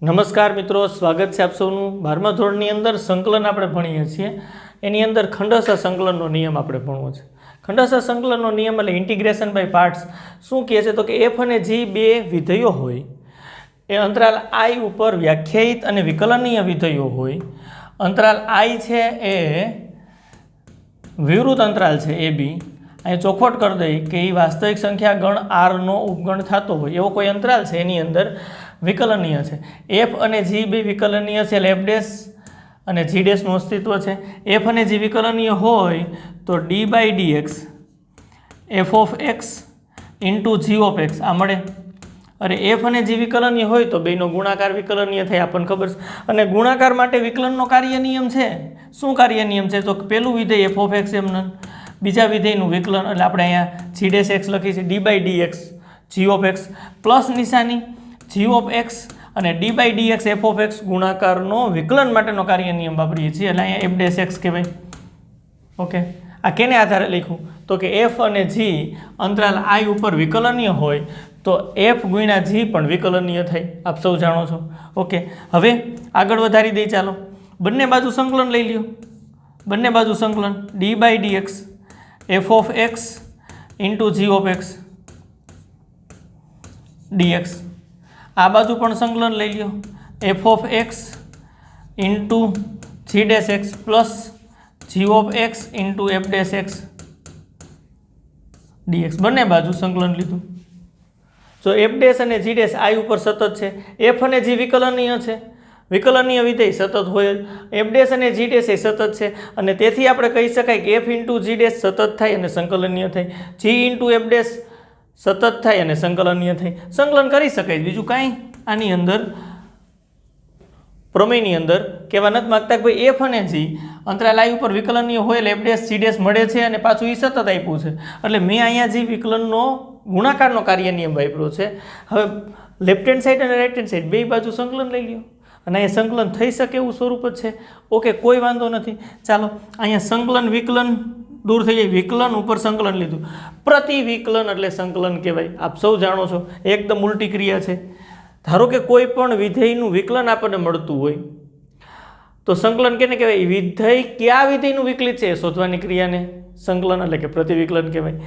નમસ્કાર મિત્રો, સ્વાગત છે આપ સૌનું 12મા ધોરણની અંદર સંકલન આપણે ભણીએ છીએ. એની અંદર ખંડસા સંકલનનો નિયમ આપણે ભણવો છે. ખંડસા સંકલનનો નિયમ એટલે ઇન્ટિગ્રેશન બાય પાર્ટ્સ. શું કહે છે તો કે f અને g બે વિધેયો હોય, એ અંતરાલ I ઉપર વ્યાખ્યાયિત અને વિકલનીય વિધેયો હોય. અંતરાલ I છે એ વિવૃત અંતરાલ છે AB. અહીં ચોખવટ કરી દઈ કે એ વાસ્તવિક સંખ્યા ગણ R નો ઉપગણ થતો હોય એવો કોઈ અંતરાલ છે, એની અંદર વિકલનીય છે. f અને g બે વિકલનીય છે એટલે f ડેશ અને g ડેશનું અસ્તિત્વ છે. f અને g વિકલનીય હોય તો d by dx f of x into g of x આ મળે. અને f અને g વિકલનીય હોય તો બેનો ગુણાકાર વિકલનીય થાય, આપણને ખબર છે. અને ગુણાકાર માટે વિકલનનો કાર્ય નિયમ છે. શું કાર્ય નિયમ છે તો પેલું વિધેય f ઓફ x એમનું, બીજા વિધેયનું વિકલન એટલે આપણે અહીંયા g ડેશ x લખી છે, d by dx g of x plus નિશાની g ઓફ x અને d by dx f of x ગુણાકારનો વિકલન માટેનો કાર્ય નિયમ વાપરીએ છીએ એટલે અહીંયા f ડેશ x કહેવાય. ઓકે, આ કેને આધારે લખ્યું તો કે f અને g અંતરાલ I ઉપર વિકલનીય હોય તો f ગુણ્યા g પણ વિકલનીય થાય, આપ સૌ જાણો છો. ઓકે, હવે આગળ વધારી દઈ. ચાલો બંને બાજુ સંકલન લઈ લ્યો. બંને બાજુ સંકલન d by dx f of x into g of x dx. આ બાજુ પણ સંકલન લઈ લ્યો, f of x into g dash x plus g of x into f dash x dx. બંને બાજુ સંકલન લીધું. જો f ડેશ અને g ડેશ I ઉપર સતત છે, f અને g વિકલનીય છે, વિકલનીય વિધેય સતત હોય, f ડેશ અને g ડેશ એ સતત છે અને તેથી આપણે કહી શકાય કે f ઇન્ટુ g ડેશ સતત થાય અને સંકલનીય થાય, g ઇન્ટુ f ડેશ સતત થાય અને સંકલનીય થાય. સંકલન કરી શકાય, બીજું કાંઈ આની અંદર પ્રમેયની અંદર કહેવા નથી માગતા કે ભાઈ f અને g અંતરાલ I ઉપર વિકલનીય હોય એટલે f ડેશ g ડેશ મળે છે અને પાછું એ સતત આપ્યું છે એટલે મેં અહીંયા જે વિકલનનો ગુણાકારનો કાર્ય નિયમ વાપર્યો છે. હવે લેફ્ટ હેન્ડ સાઈડ અને રાઈટ હેન્ડ સાઈડ બે બાજુ સંકલન લઈ લ્યો અને અહીંયા સંકલન થઈ શકે એવું સ્વરૂપ જ છે. ઓકે, કોઈ વાંધો નથી. ચાલો અહીંયા સંકલન વિકલન દૂર થઈ જાય, વિકલન ઉપર સંકલન લીધું. પ્રતિ વિકલન એટલે સંકલન કહેવાય, આપ સૌ જાણો છો. એકદમ ઉલટી ક્રિયા છે. ધારો કે કોઈ પણ વિધેયનું વિકલન આપણને મળતું હોય તો સંકલન કેને કહેવાય? વિધેય કયા વિધેયનું વિકલિત છે એ શોધવાની ક્રિયાને સંકલન એટલે કે પ્રતિવિકલન કહેવાય.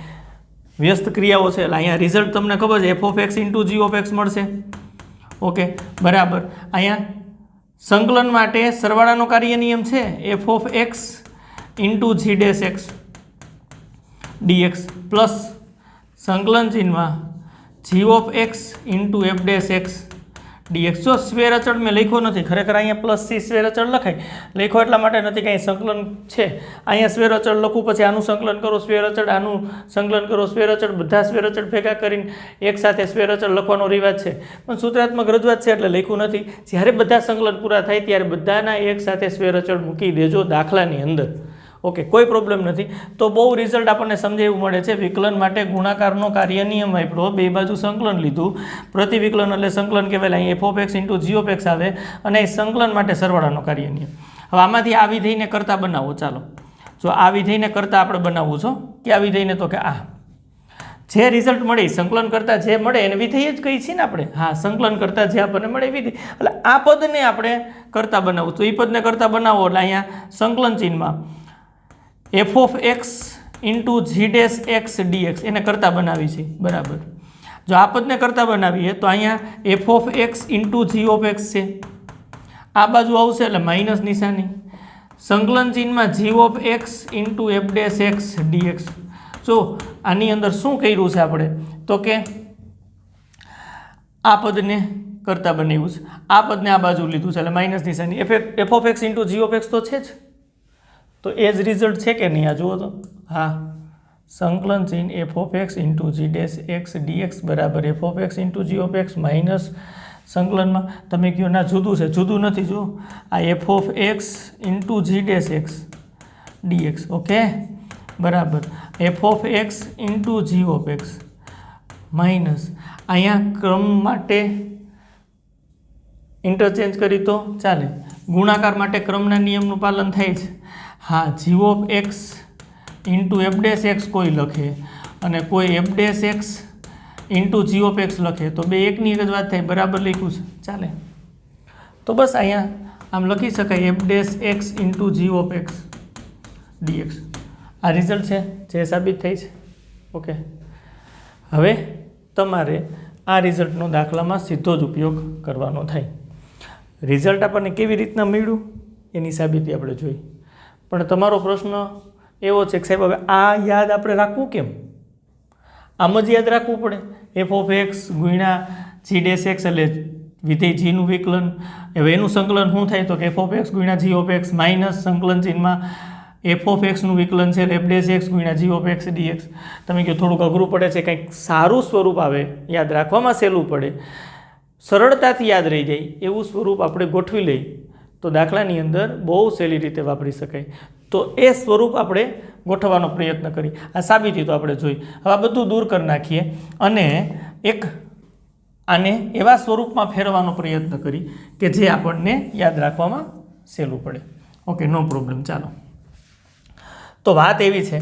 વ્યસ્ત ક્રિયાઓ છે એટલે અહીંયા રિઝલ્ટ તમને ખબર છે, f of x into g of x મળશે. ઓકે, બરાબર. અહીંયા સંકલન માટે સરવાળાનો કાર્ય નિયમ છે, f of x into g dash x dx plus સંકલન ચિહ્નમાં g of x into f dash x dx. જો સ્વેર અચળ મેં લખ્યો નથી, ખરેખર અહીંયા પ્લસ c સ્વેર અચળ લખાય, લખ્યો એટલા માટે નથી કે અહીં સંકલન છે. અહીંયા સ્વેર અચળ લખું, પછી આનું સંકલન કરો સ્વેર અચળ, આનું સંકલન કરો સ્વેર અચળ, બધા સ્વેર અચળ ભેગા કરીને એક સાથે સ્વેર અચળ લખવાનો રિવાજ છે, પણ સૂત્રાત્મક રજૂઆત છે એટલે લખ્યું નથી. જ્યારે બધા સંકલન પૂરા થાય ત્યારે બધાના એક સાથે સ્વેર અચળ મૂકી દેજો દાખલાની અંદર. ઓકે, કોઈ પ્રોબ્લેમ નથી. તો બહુ રિઝલ્ટ આપણને સમજે એવું મળે છે. વિકલન માટે ગુણાકારનો કાર્ય નિયમ વાપરો, બે બાજુ સંકલન લીધું, પ્રતિવિકલન એટલે સંકલન કહેવાય. અહીં f of x into g of x આવે અને સંકલન માટે સરવાળાનો કાર્ય નિયમ. હવે આમાંથી આ વિધેયને કરતા બનાવો. ચાલો, જો આ વિધેયને કરતા આપણે બનાવવું છો કે આ વિધેયને, તો કે આ જે રિઝલ્ટ મળે સંકલન કરતા જે મળે એને વિધેય જ કહી છીએ ને આપણે. હા, સંકલન કરતા જે આપણને મળે વિધેય, એટલે આ પદને આપણે કરતા બનાવવું. તો એ પદને કરતા બનાવો એટલે અહીંયા સંકલન ચિહ્નમાં f of x into g dash x dx એને કરતા બનાવી છે. બરાબર. જો આ પદને કરતા બનાવીએ તો અહીંયા f of x into g of x છે, આ બાજુ આવશે એટલે માઇનસ નિશાની, સંકલન ચિહ્નમાં g of x into f dash x dx. જો આની અંદર શું કર્યું છે આપણે તો કે આ પદને કરતા બનાવ્યું છે, આ પદને આ બાજુ લીધું છે એટલે માઇનસ નિશાની. f of x into g of x તો છે જ, તો એ જ રિઝલ્ટ છે કે નહીં? આ જુઓ તો. હા, સંકલન ચિહ્ન f of x into g dash x dx બરાબર f of x into g of x minus સંકલનમાં તમે કહો ના જુદું છે, જુદું નથી. જો આ f of x into g dash x dx. Okay, બરાબર. f of x into g of x minus અહીંયા ક્રમ માટે ઇન્ટરચેન્જ કરી તો ચાલે, ગુણાકાર માટે ક્રમના નિયમનું પાલન થાય છે. હા, g of x into f dash x કોઈ લખે અને કોઈ f dash x into g of x લખે તો બે એકની એક જ વાત થાય. બરાબર લખ્યું છે, ચાલે. તો બસ અહીંયા આમ લખી શકાય F dash X into G of X d x. આ રિઝલ્ટ છે જે સાબિત થઈ છે. ઓકે, હવે તમારે આ રિઝલ્ટનો દાખલામાં સીધો જ ઉપયોગ કરવાનો થાય. રિઝલ્ટ આપણને કેવી રીતના મળ્યું એની સાબિતી આપણે જોઈ, પણ તમારો પ્રશ્ન એવો છે કે સાહેબ હવે આ યાદ આપણે રાખવું કેમ? આમ જ યાદ રાખવું પડે. એફ ઓફ એક્સ ગુણ્યા જી ડેશ એક્સ એટલે વિધેય જીનું વિકલન. હવે એનું સંકલન શું થાય તો કે એફ ઓફ એક્સ ગુણ્યા જી ઓફ એક્સ માઇનસ સંકલન ચિહ્નમાં એફ ઓફ એક્સનું વિકલન છે એફ ડેશ એક્સ ગુણ્યા જી ઓફ એક્સ ડીએક્સ. તમે કહો થોડુંક અઘરું પડે છે, કંઈક સારું સ્વરૂપ આવે, યાદ રાખવામાં સહેલું પડે, સરળતાથી યાદ રહી જાય એવું સ્વરૂપ આપણે ગોઠવી લઈએ તો દાખલાની અંદર બહુ સહેલી રીતે વાપરી શકાય. તો એ સ્વરૂપ આપણે ગોઠવવાનો પ્રયત્ન કરી. આ સાબિતી તો આપણે જોઈ. હવે આ બધું દૂર કરી નાખીએ અને એક આને એવા સ્વરૂપમાં ફેરવવાનો પ્રયત્ન કરી કે જે આપણને યાદ રાખવામાં સહેલું પડે. Okay, no problem. ચાલો, તો વાત એવી છે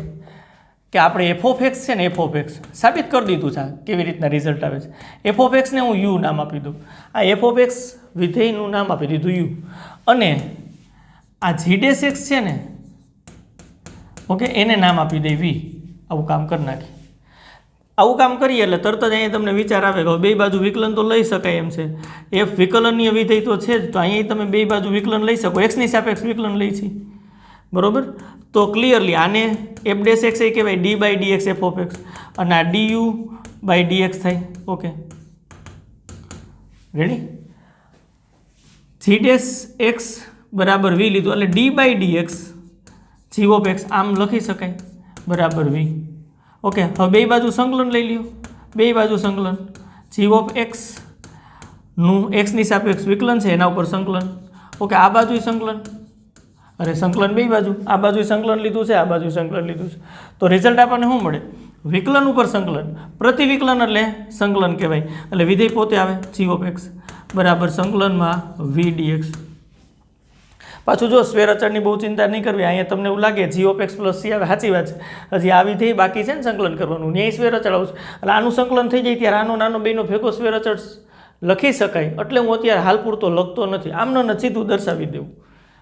કે આપણે એફ ઓફ એક્સ છે ને એફ ઓફ એક્સ સાબિત કરી દીધું છે. કેવી રીતના રિઝલ્ટ આવે છે? એફ ઓફ એક્સને હું યુ નામ આપી દઉં. આ એફ ઓફ એક્સ વિધેયનું નામ આપી દીધું યુ, અને આ જી ડેશ એક્સ છે ને ઓકે એને નામ આપી દઈ વી. આવું કામ કરી નાખીએ. આવું કામ કરીએ એટલે તરત જ અહીંયા તમને વિચાર આવે કે બે બાજુ વિકલન તો લઈ શકાય એમ છે. એફ વિકલનીય વિધેય તો છે જ, તો અહીંયા તમે બે બાજુ વિકલન લઈ શકો. એક્સની સાપેક્ષ વિકલન લઈ છીએ, બરોબર? તો ક્લિયરલી આને એફ ડેશ એક્સ એ કહેવાય D by D X F of x, અને આ D U by D X થાય. Okay, ready? G dash X બરાબર વી લીધું એટલે D by D X G of X આમ લખી શકાય બરાબર વી. ઓકે, હવે બે બાજુ સંકલન લઈ લ્યો. બે બાજુ સંકલન જી ઓફ એક્સનું એક્સની સાપેક્ષ વિકલન છે એના ઉપર સંકલન. ઓકે, આ બાજુ સંકલન, અરે સંકલન બે બાજુ, આ બાજુ સંકલન લીધું છે, આ બાજુ સંકલન લીધું છે. તો રિઝલ્ટ આપણને શું મળે? વિકલન ઉપર સંકલન. પ્રતિવિકલન એટલે સંકલન કહેવાય. એટલે વિધેય પોતે આવે જી ઓફ એક્સ બરાબર સંકલનમાં વી ડીએક્સ. પાછું જો સ્વેર અચળની બહુ ચિંતા નહીં કરવી. અહીંયા તમને એવું લાગે જી ઓફ એક્સ પ્લસ સી આવે, સાચી વાત છે. હજી આ વિધેય બાકી છે ને સંકલન કરવાનું, ન્યાય સ્વેર અચળ આવશે. એટલે આનું સંકલન થઈ જાય ત્યારે આનો નાનો બેનો ભેગો સ્વેર અચળ લખી શકાય. એટલે હું અત્યારે હાલ પૂરતો લખતો નથી, આમનો સીધું દર્શાવી દેવું.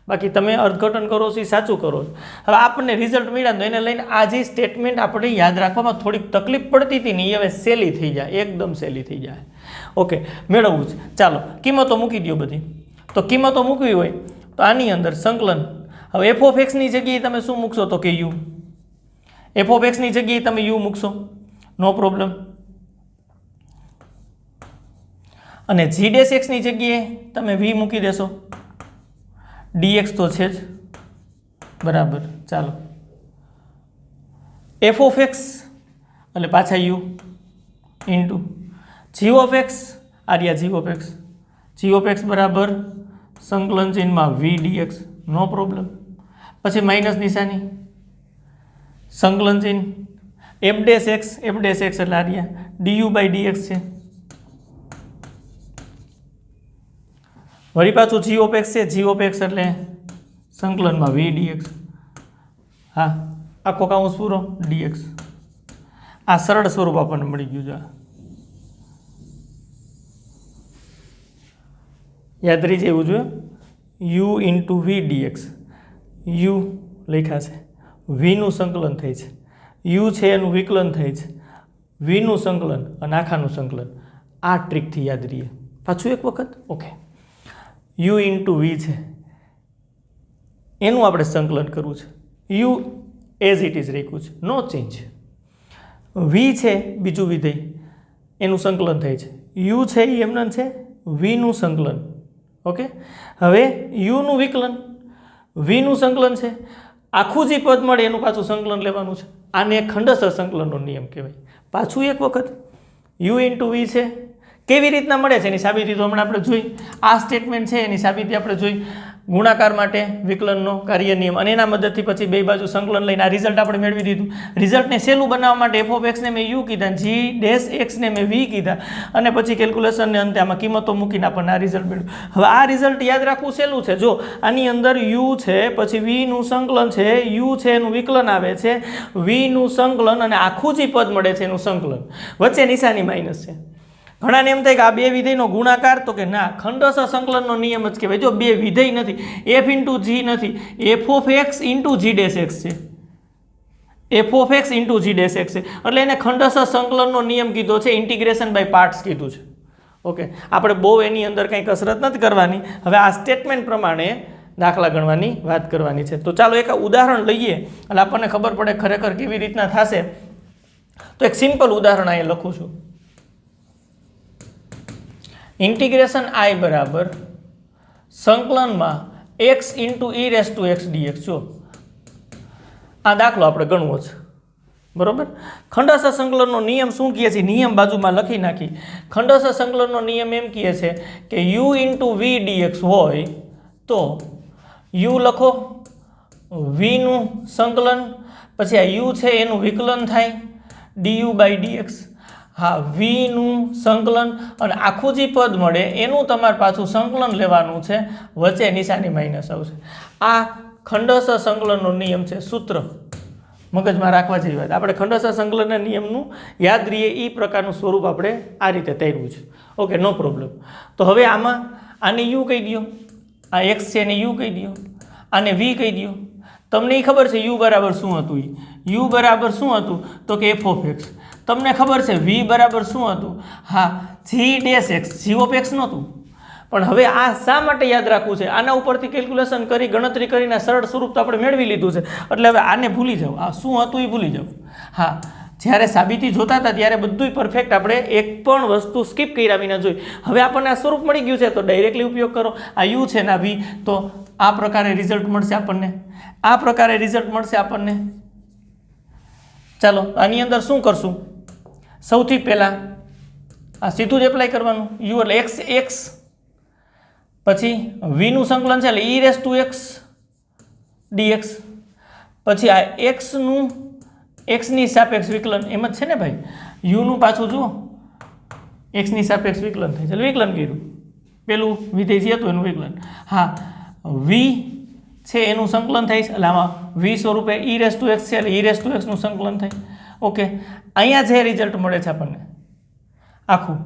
બાકી તમે અર્થઘટન કરો છો એ સાચું કરો છો. હવે આપણને રિઝલ્ટ મળ્યા તો એને લઈને આ જે સ્ટેટમેન્ટ આપણે યાદ રાખવામાં થોડીક તકલીફ પડતી હતી ને એ હવે સહેલી થઈ જાય, એકદમ સહેલી થઈ જાય. ઓકે, મેળવવું છે. ચાલો, કિંમતો મૂકી દો બધી. તો કિંમતો મૂકવી હોય તો આની અંદર સંકલન. હવે એફ ઓફ એક્સની જગ્યાએ તમે શું મૂકશો તો કે યુ. એફ ઓફ એક્સની જગ્યાએ તમે યુ મૂકશો, નો પ્રોબ્લેમ. અને જી ડેશ એક્સની જગ્યાએ તમે વી મૂકી દેશો. dx તો છે જ બરાબર. ચાલો, એફ ઓફ એક્સ એટલે પાછા u into G of x, આર્યા g of x. G of x બરાબર સંકલન ચિહ્નમાં વી ડીએક્સ, નો પ્રોબ્લેમ. પછી માઇનસ નિશાની, સંકલન ચિહ્ન એફ ડેશ એક્સ એટલે આર્યા ડીયુ બાય ડીએક્સ છે. વળી પાછું જી ઓફ એક્સ છે, જી ઓફ એક્સ એટલે સંકલનમાં વી ડીએક્સ. હા, આખો કાઉન્સ પૂરો ડીએક્સ. આ સરળ સ્વરૂપ આપણને મળી ગયું છે. યાદ રહી જાય એવું જોઈએ. U into v dx. U લખ્યા છે, વીનું સંકલન થાય છે, યુ છે એનું વિકલન થાય છે, વીનું સંકલન અને આખાનું સંકલન. આ ટ્રીકથી યાદ રહીએ. પાછું એક વખત. ઓકે, યુ ઇન્ટુ વી છે એનું આપણે સંકલન કરવું છે. યુ એઝ ઇટ ઇઝ રાખ્યું છે, નો ચેન્જ. વી છે બીજું વિધેય એનું સંકલન થાય છે. યુ છે એ એમના છે, વીનું સંકલન. ઓકે, હવે યુનું વિકલન, વીનું સંકલન છે. આખું જે પદ મળે એનું પાછું સંકલન લેવાનું છે. આને ખંડસર સંકલનનો નિયમ કહેવાય. પાછું એક વખત યુ ઇન્ટુ વી છે. કેવી રીતના મળે છે એની સાબિતી તો હમણાં આપણે જોઈ. આ સ્ટેટમેન્ટ છે એની સાબિતી આપણે જોઈ. ગુણાકાર માટે વિકલનનો કાર્ય નિયમ, અને એના મદદથી પછી બે બાજુ સંકલન લઈને આ રિઝલ્ટ આપણે મેળવી દીધું. રિઝલ્ટને સહેલું બનાવવા માટે એફ ઓફ એક્સને મેં યુ કીધા, જી ડેશ એક્સને મેં વી કીધા, અને પછી કેલ્ક્યુલેશનને અંતે આમાં કિંમતો મૂકીને આપણને આ રિઝલ્ટ મેળવ્યું. હવે આ રિઝલ્ટ યાદ રાખવું સહેલું છે. જો આની અંદર યુ છે, પછી વીનું સંકલન છે, યુ છે એનું વિકલન આવે છે, વીનું સંકલન અને આખું જે પદ મળે છે એનું સંકલન, વચ્ચે નિશાની માઇનસ છે. ઘણાને એમ થાય કે આ બે વિધેયનો ગુણાકાર, તો કે ના, ખંડશ સંકલનનો નિયમ જ કહેવાય. જો બે વિધેય નથી, એફ ઇન્ટુ જી નથી, F of X into G dash X છે, F of X into G dash X છે, એટલે એને ખંડશ સંકલનનો નિયમ કીધો છે, ઇન્ટિગ્રેશન બાય પાર્ટ્સ કીધું છે. ઓકે, આપણે બહુ એની અંદર કંઈ કસરત નથી કરવાની. હવે આ સ્ટેટમેન્ટ પ્રમાણે દાખલા ગણવાની વાત કરવાની છે. તો ચાલો એક ઉદાહરણ લઈએ એટલે આપણને ખબર પડે ખરેખર કેવી રીતના થશે. તો એક સિમ્પલ ઉદાહરણ અહીંયા લખું છું. ઇન્ટિગ્રેશન આઈ બરાબર સંકલનમાં x into E raise to x dx. જો આ દાખલો આપણે ગણવો છે, બરોબર. ખંડશ સંકલનનો નિયમ શું કહે છે? નિયમ બાજુમાં લખી નાખી. ખંડશ સંકલનનો નિયમ એમ કહે છે કે યુ ઇન્ટુ વી ડીએક્સ હોય તો યુ લખો, વીનું સંકલન, પછી આ યુ છે એનું વિકલન થાય ડીયુ બાય ડીએક્સ. હા, વીનું સંકલન અને આખું જે પદ મળે એનું તમારે પાછું સંકલન લેવાનું છે, વચ્ચે નિશાની માઇનસ આવશે. આ ખંડશ સંકલનનો નિયમ છે. સૂત્ર મગજમાં રાખવા જેવી વાત. આપણે ખંડશ સંકલનના નિયમનું યાદ રહીએ એ પ્રકારનું સ્વરૂપ આપણે આ રીતે તૈયારું છે. Okay, no problem. તો હવે આમાં આને યુ કહી દો, આ એક્સ છે એને યુ કહી દો, આને વી કહી દો. તમને એ ખબર છે યુ બરાબર શું હતું? યુ બરાબર શું હતું? તો કે એફ ઓફ એક્સ. તમને ખબર છે વી બરાબર શું હતું? હા, g dash x. G of x નહોતું. પણ હવે આ શા માટે યાદ રાખવું છે? આના ઉપરથી કેલ્ક્યુલેશન કરી ગણતરી કરીને સરળ સ્વરૂપ તો આપણે મેળવી લીધું છે. એટલે હવે આને ભૂલી જાઓ, આ શું હતું એ ભૂલી જાઓ. હા, જ્યારે સાબિતી જોતા હતા ત્યારે બધુંય પરફેક્ટ આપણે એક પણ વસ્તુ સ્કીપ કર્યા વિના જોઈ. હવે આપણને આ સ્વરૂપ મળી ગયું છે તો ડાયરેક્ટલી ઉપયોગ કરો. આ યુ છે ને આ વી, તો આ પ્રકારે રિઝલ્ટ મળશે આપણને, આ પ્રકારે રિઝલ્ટ મળશે આપણને. ચાલો આની અંદર શું કરશું? સૌથી પહેલાં આ સીધું જ એપ્લાય કરવાનું. યુ એટલે એક્સ એક્સ, પછી વીનું સંકલન છે એટલે e raise to x dx, પછી આ એક્સનું એક્સની સાપેક્ષ વિકલન એમ જ છે ને ભાઈ. યુનું પાછું જુઓ એક્સની સાપેક્ષ વિકલન થાય છે એટલે વિકલન કર્યું, પેલું વિધેય જે હતું એનું વિકલન. હા, વી છે એનું સંકલન થાય છે એટલે આમાં વી સ્વરૂપે ઈ રેસ ટુ એક્સ છે એટલે ઈ રેસ ટુ એક્સનું સંકલન થાય. ઓકે, અહીંયા જે રિઝલ્ટ મળે છે આપણને આખું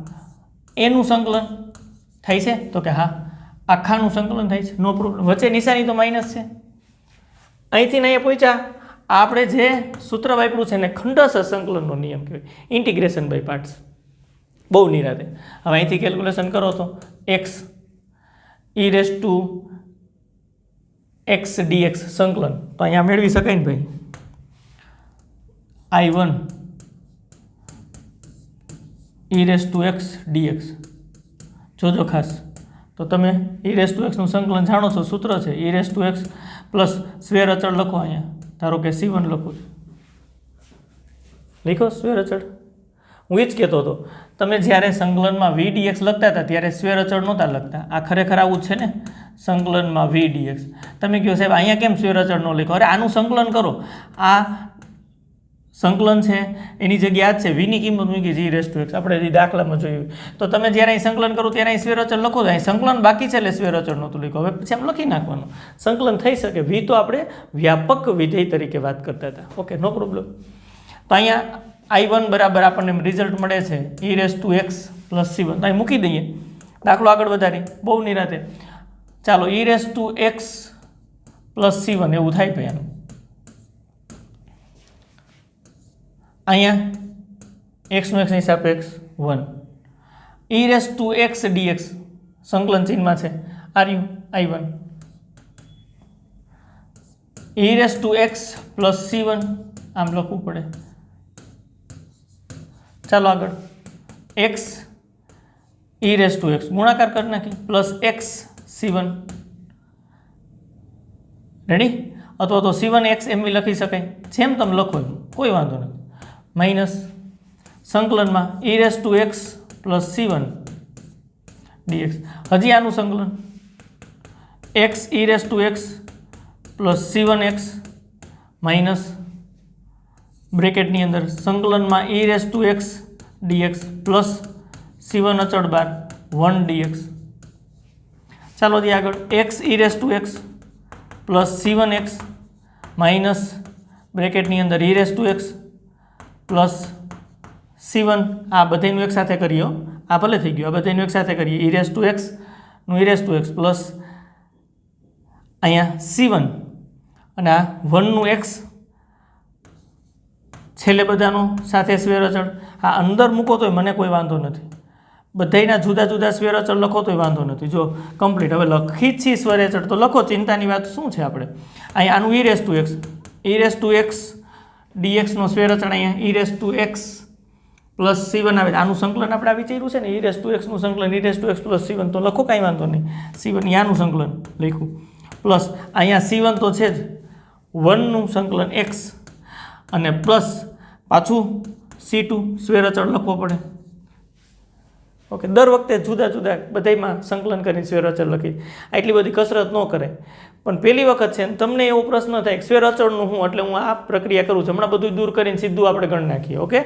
એનું સંકલન થાય છે તો કે હા આખાનું સંકલન થાય છે, નો પ્રોબ્લેમ. વચ્ચે નિશાની તો માઇનસ છે. અહીંથી અહીંયા પહોંચ્યા આપણે જે સૂત્ર વાપર્યું છે એને ખંડશ સંકલનનો નિયમ કહેવાય, ઇન્ટિગ્રેશન બાય પાર્ટ્સ. બહુ નિરાતે. હવે અહીંથી કેલ્ક્યુલેશન કરો તો x E raise to x dx સંકલન તો અહીંયા મેળવી શકાય ને ભાઈ. I1 e raise to x dx. જોજો ખાસ, તો તમે ઈ રેસ ટુ એક્સનું સંકલન જાણો છો, સૂત્ર છે ઈ રેસ ટુ એક્સ પ્લસ સ્વેર અચળ લખો. અહીંયા ધારો કે C1 લખું છું, લખો સ્વેર અચળ. હું એ જ કહેતો હતો, તમે જ્યારે સંકલનમાં વી ડીએક્સ લખતા હતા ત્યારે સ્વેર અચળ નહોતા લખતા. આ ખરેખર આવું જ છે ને, સંકલનમાં વી ડીએક્સ. તમે કહો સાહેબ અહીંયા કેમ સ્વેર અચળ ન લખો? અરે આનું સંકલન કરો. આ સંકલન છે એની જગ્યા જ છે, વીની કિંમત મૂકી જી રેસ ટુ એક્સ, આપણે એ દાખલામાં જોયું. તો તમે જ્યારે અહીં સંકલન કરો ત્યારે અહીં સ્વેર અચળ લખો તો અહીં સંકલન બાકી છે એટલે સ્વેર અચળ નહોતું લખ્યું. હવે પછી આમ લખી નાખવાનું, સંકલન થઈ શકે. વી તો આપણે વ્યાપક વિધેય તરીકે વાત કરતા હતા. Okay, no problem. તો અહીંયા I1 બરાબર આપણને રિઝલ્ટ મળે છે ઈ raise to x plus C1. તો અહીં મૂકી દઈએ, દાખલો આગળ વધારી, બહુ નિરાતે. ચાલો ઈ raise to x plus C1 એવું થાય ભાઈ. આનું અહીંયા એક્સનું એક્સની સાપેક્ષ 1, e raise to x dx સંકલન ચિહ્નમાં છે આર્યું I1, e raise to x plus C1 આમ લખવું પડે. ચાલો આગળ x E raise to x ગુણાકાર કરી નાખી પ્લસ એક્સ C1 રેડી, અથવા તો C1 એક્સ એમ બી લખી શકાય, જેમ તમે લખો એમ કોઈ વાંધો નથી. માઇનસ સંકલનમાં E raise to x plus C1 DX. હજી આનું સંકલન X E raise to x plus C1 X minus બ્રેકેટની અંદર સંકલનમાં E raise to x DX plus C1 અચળ બાર 1 ડીએક્સ. ચાલો દી આગળ x E raise to x plus C1 X minus બ્રેકેટની અંદર E raise to x plus C1, આ બધાનું એક સાથે કરીએ. આ ભલે થઈ ગયું, આ બધાનું એક સાથે કરીએ e રેસ ટુ એક્સ નું e raise to x plus અહીંયા c1 અને આ 1 નું x છેલ્લે બધાનો સાથે સ્વેર અચળ. આ અંદર મૂકો તોય મને કોઈ વાંધો નથી, બધાના જુદા જુદા સ્વેર અચળ લખો તોય વાંધો નથી. જો કમ્પ્લીટ હવે લખી જ છીએ સ્વેર અચળ તો લખો, ચિંતાની વાત શું છે. આપણે અહીંયા આનું e raise to x dx નો સ્વેર અચળ અહીંયા e raise to x plus c1 આવે. આનું સંકલન આપણે આ વિચાર્યું છે ને, e રેસ ટુ એક્સ નું સંકલન e raise to x plus c1, તો લખો કાંઈ વાંધો નહીં. c1 યાનું સંકલન લખ્યું પ્લસ અહીંયા c1 તો છે જ 1 નું સંકલન x અને પ્લસ પાછું c2 સ્વેર અચળ લખવો પડે. ઓકે, દર વખતે જુદા જુદા બધામાં સંકલન કરીને સ્વેર અચળ લખી, આટલી બધી કસરત ન કરે. પણ પહેલી વખત છે ને તમને એવો પ્રશ્ન થાય સ્વેર અચળનું હું, એટલે હું આ પ્રક્રિયા કરું છું. હમણાં બધું દૂર કરીને સીધું આપણે ગણ નાખીએ. ઓકે,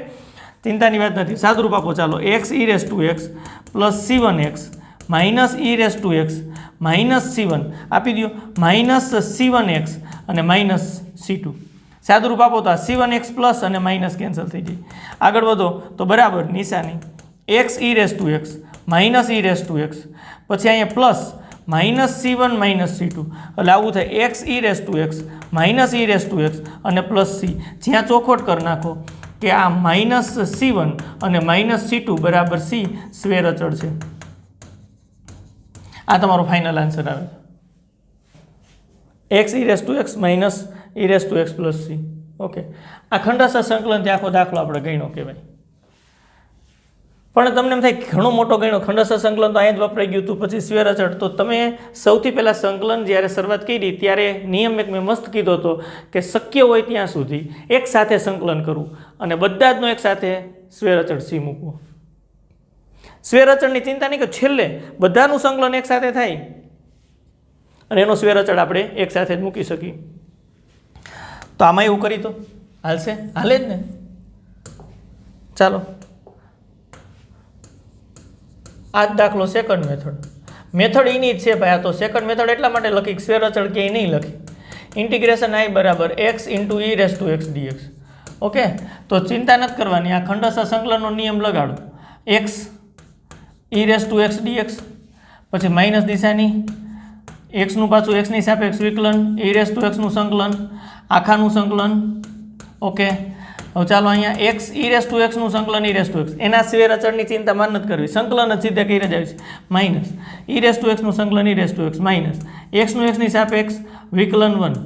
ચિંતાની વાત નથી. સાદુરૂપ આપો ચાલો, x e raise to x plus c1x minus e raise to X minus c1 આપી દો, માઇનસ c1x અને માઇનસ c2. સાદુરૂપ આપો તો આ c1x પ્લસ અને માઇનસ કેન્સલ થઈ જાય. આગળ વધો તો બરાબર નિશાની x e raise to X minus e raise to x, પછી અહીંયા plus minus c1 minus c2, એટલે આવું થાય x e raise to X minus e raise to X અને પ્લસ c. જ્યાં ચોખવટ કરી નાખો કે આ માઇનસ c1 અને માઇનસ c2 બરાબર c સ્વેર અચળ છે. આ તમારો ફાઇનલ આન્સર આવે છે, x e raise to X minus e raise to x plus c. Okay, આ ખંડસર સંકલનથી આખો દાખલો આપણે ગણ્યો કહેવાય. પણ તમને એમ થાય ઘણો મોટો ગણ્યો, ખંડસર સંકલન તો અહીંયા જ વપરાઈ ગયું હતું, પછી સ્વેર અચળ. તો તમે સૌથી પહેલાં સંકલન જ્યારે શરૂઆત કરી ત્યારે નિયમ એક મેં મસ્ત કીધો હતો કે શક્ય હોય ત્યાં સુધી એક સાથે સંકલન કરવું અને બધા જનો એક સાથે સ્વેર અચળ c મૂકવો. સ્વેર અચળની ચિંતા નહીં કે છેલ્લે બધાનું સંકલન એક સાથે થાય અને એનો સ્વેર અચળ આપણે એક સાથે જ મૂકી શકીએ. તો આમાં એવું કરી તો હાલશે? હાલે જ ને. ચાલો, આ જ દાખલો સેકન્ડ મેથડ એની જ છે ભાઈ. આ તો સેકન્ડ મેથડ એટલા માટે લખી સ્વેર અચળ ક્યાંય નહીં લખી. ઇન્ટિગ્રેશન i બરાબર x into e raise to x dx. Okay, તો ચિંતા નથી કરવાની, આ ખંડસર સંકલનનો નિયમ લગાડો. x e raise to x dx, પછી માઇનસ નિશાની એક્સનું પાછું એક્સની સાપેક્ષ વિકલન, e રેસ ટુ એક્સનું સંકલન, આખાનું સંકલન. ઓકે, હવે ચાલો અહીંયા x e રેસ ટુ એક્સનું સંકલન e રેસ ટુ એક્સ, એના સ્વેર અચળની ચિંતા માન નથી કરવી, સંકલન જ સીધા કરી જ આવી છે. માઇનસ e રેસ ટુ એક્સનું સંકલન e raise to X minus એક્સનું એક્સની સાપેક્ષ વિકલન 1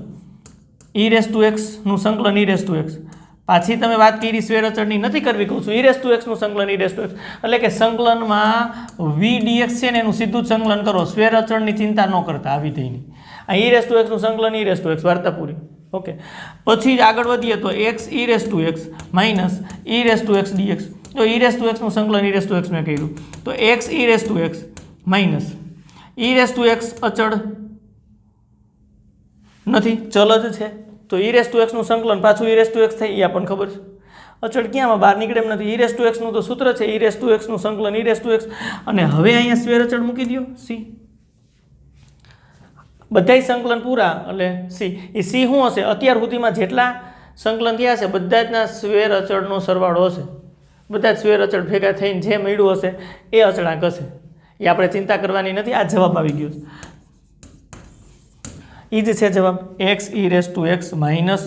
e રેસ ટુ એક્સનું સંકલન e રેસ ટુ એક્સ. પાછી તમે વાત કરી સ્વેર અચળની નથી કરવી, કહું છું e રેસ ટુ એક્સનું સંકલન e રેસ ટુ એક્સ, એટલે કે સંકલનમાં v dx છે ને એનું સીધું જ સંકલન કરો, સ્વેર અચળની ચિંતા ન કરતા આવી થઈને. આ e રેસ ટુ એક્સનું સંકલન e રેસ ટુ એક્સ, વાર્તા પૂરી. ઓકે, પછી આગળ વધીએ તો x e raise to X minus e raise to x dx. તો e રેસ ટુ એક્સનું સંકલન e રેસ ટુ એક્સ મેં કર્યું, તો x e raise to X minus e raise to x અચળ નથી, ચલ જ છે. તો e રેસ ટુ એક્સનું સંકલન પાછું e રેસ ટુ એક્સ થાય, એ આપણને ખબર છે. અચળ ક્યાંમાં બહાર નીકળે એમ નથી. e રેસ ટુ એક્સનું તો સૂત્ર છે e રેસ ટુ એક્સનું સંકલન e રેસ ટુ એક્સ, અને હવે અહીંયા સ્વેર અચળ મૂકી દો c. બધાય સંકલન પૂરા એટલે c. એ c શું હશે? અત્યાર સુધીમાં જેટલા સંકલન થયા છે બધા જના સ્વેર અચળનો સરવાળો હશે. બધા જ સ્વેર અચળ ભેગા થઈને જે મળ્યું હશે એ અચળાંક હશે. એ આપણે ચિંતા કરવાની નથી. આ જવાબ આવી ગયો એ જ છે જવાબ, x e raise to X minus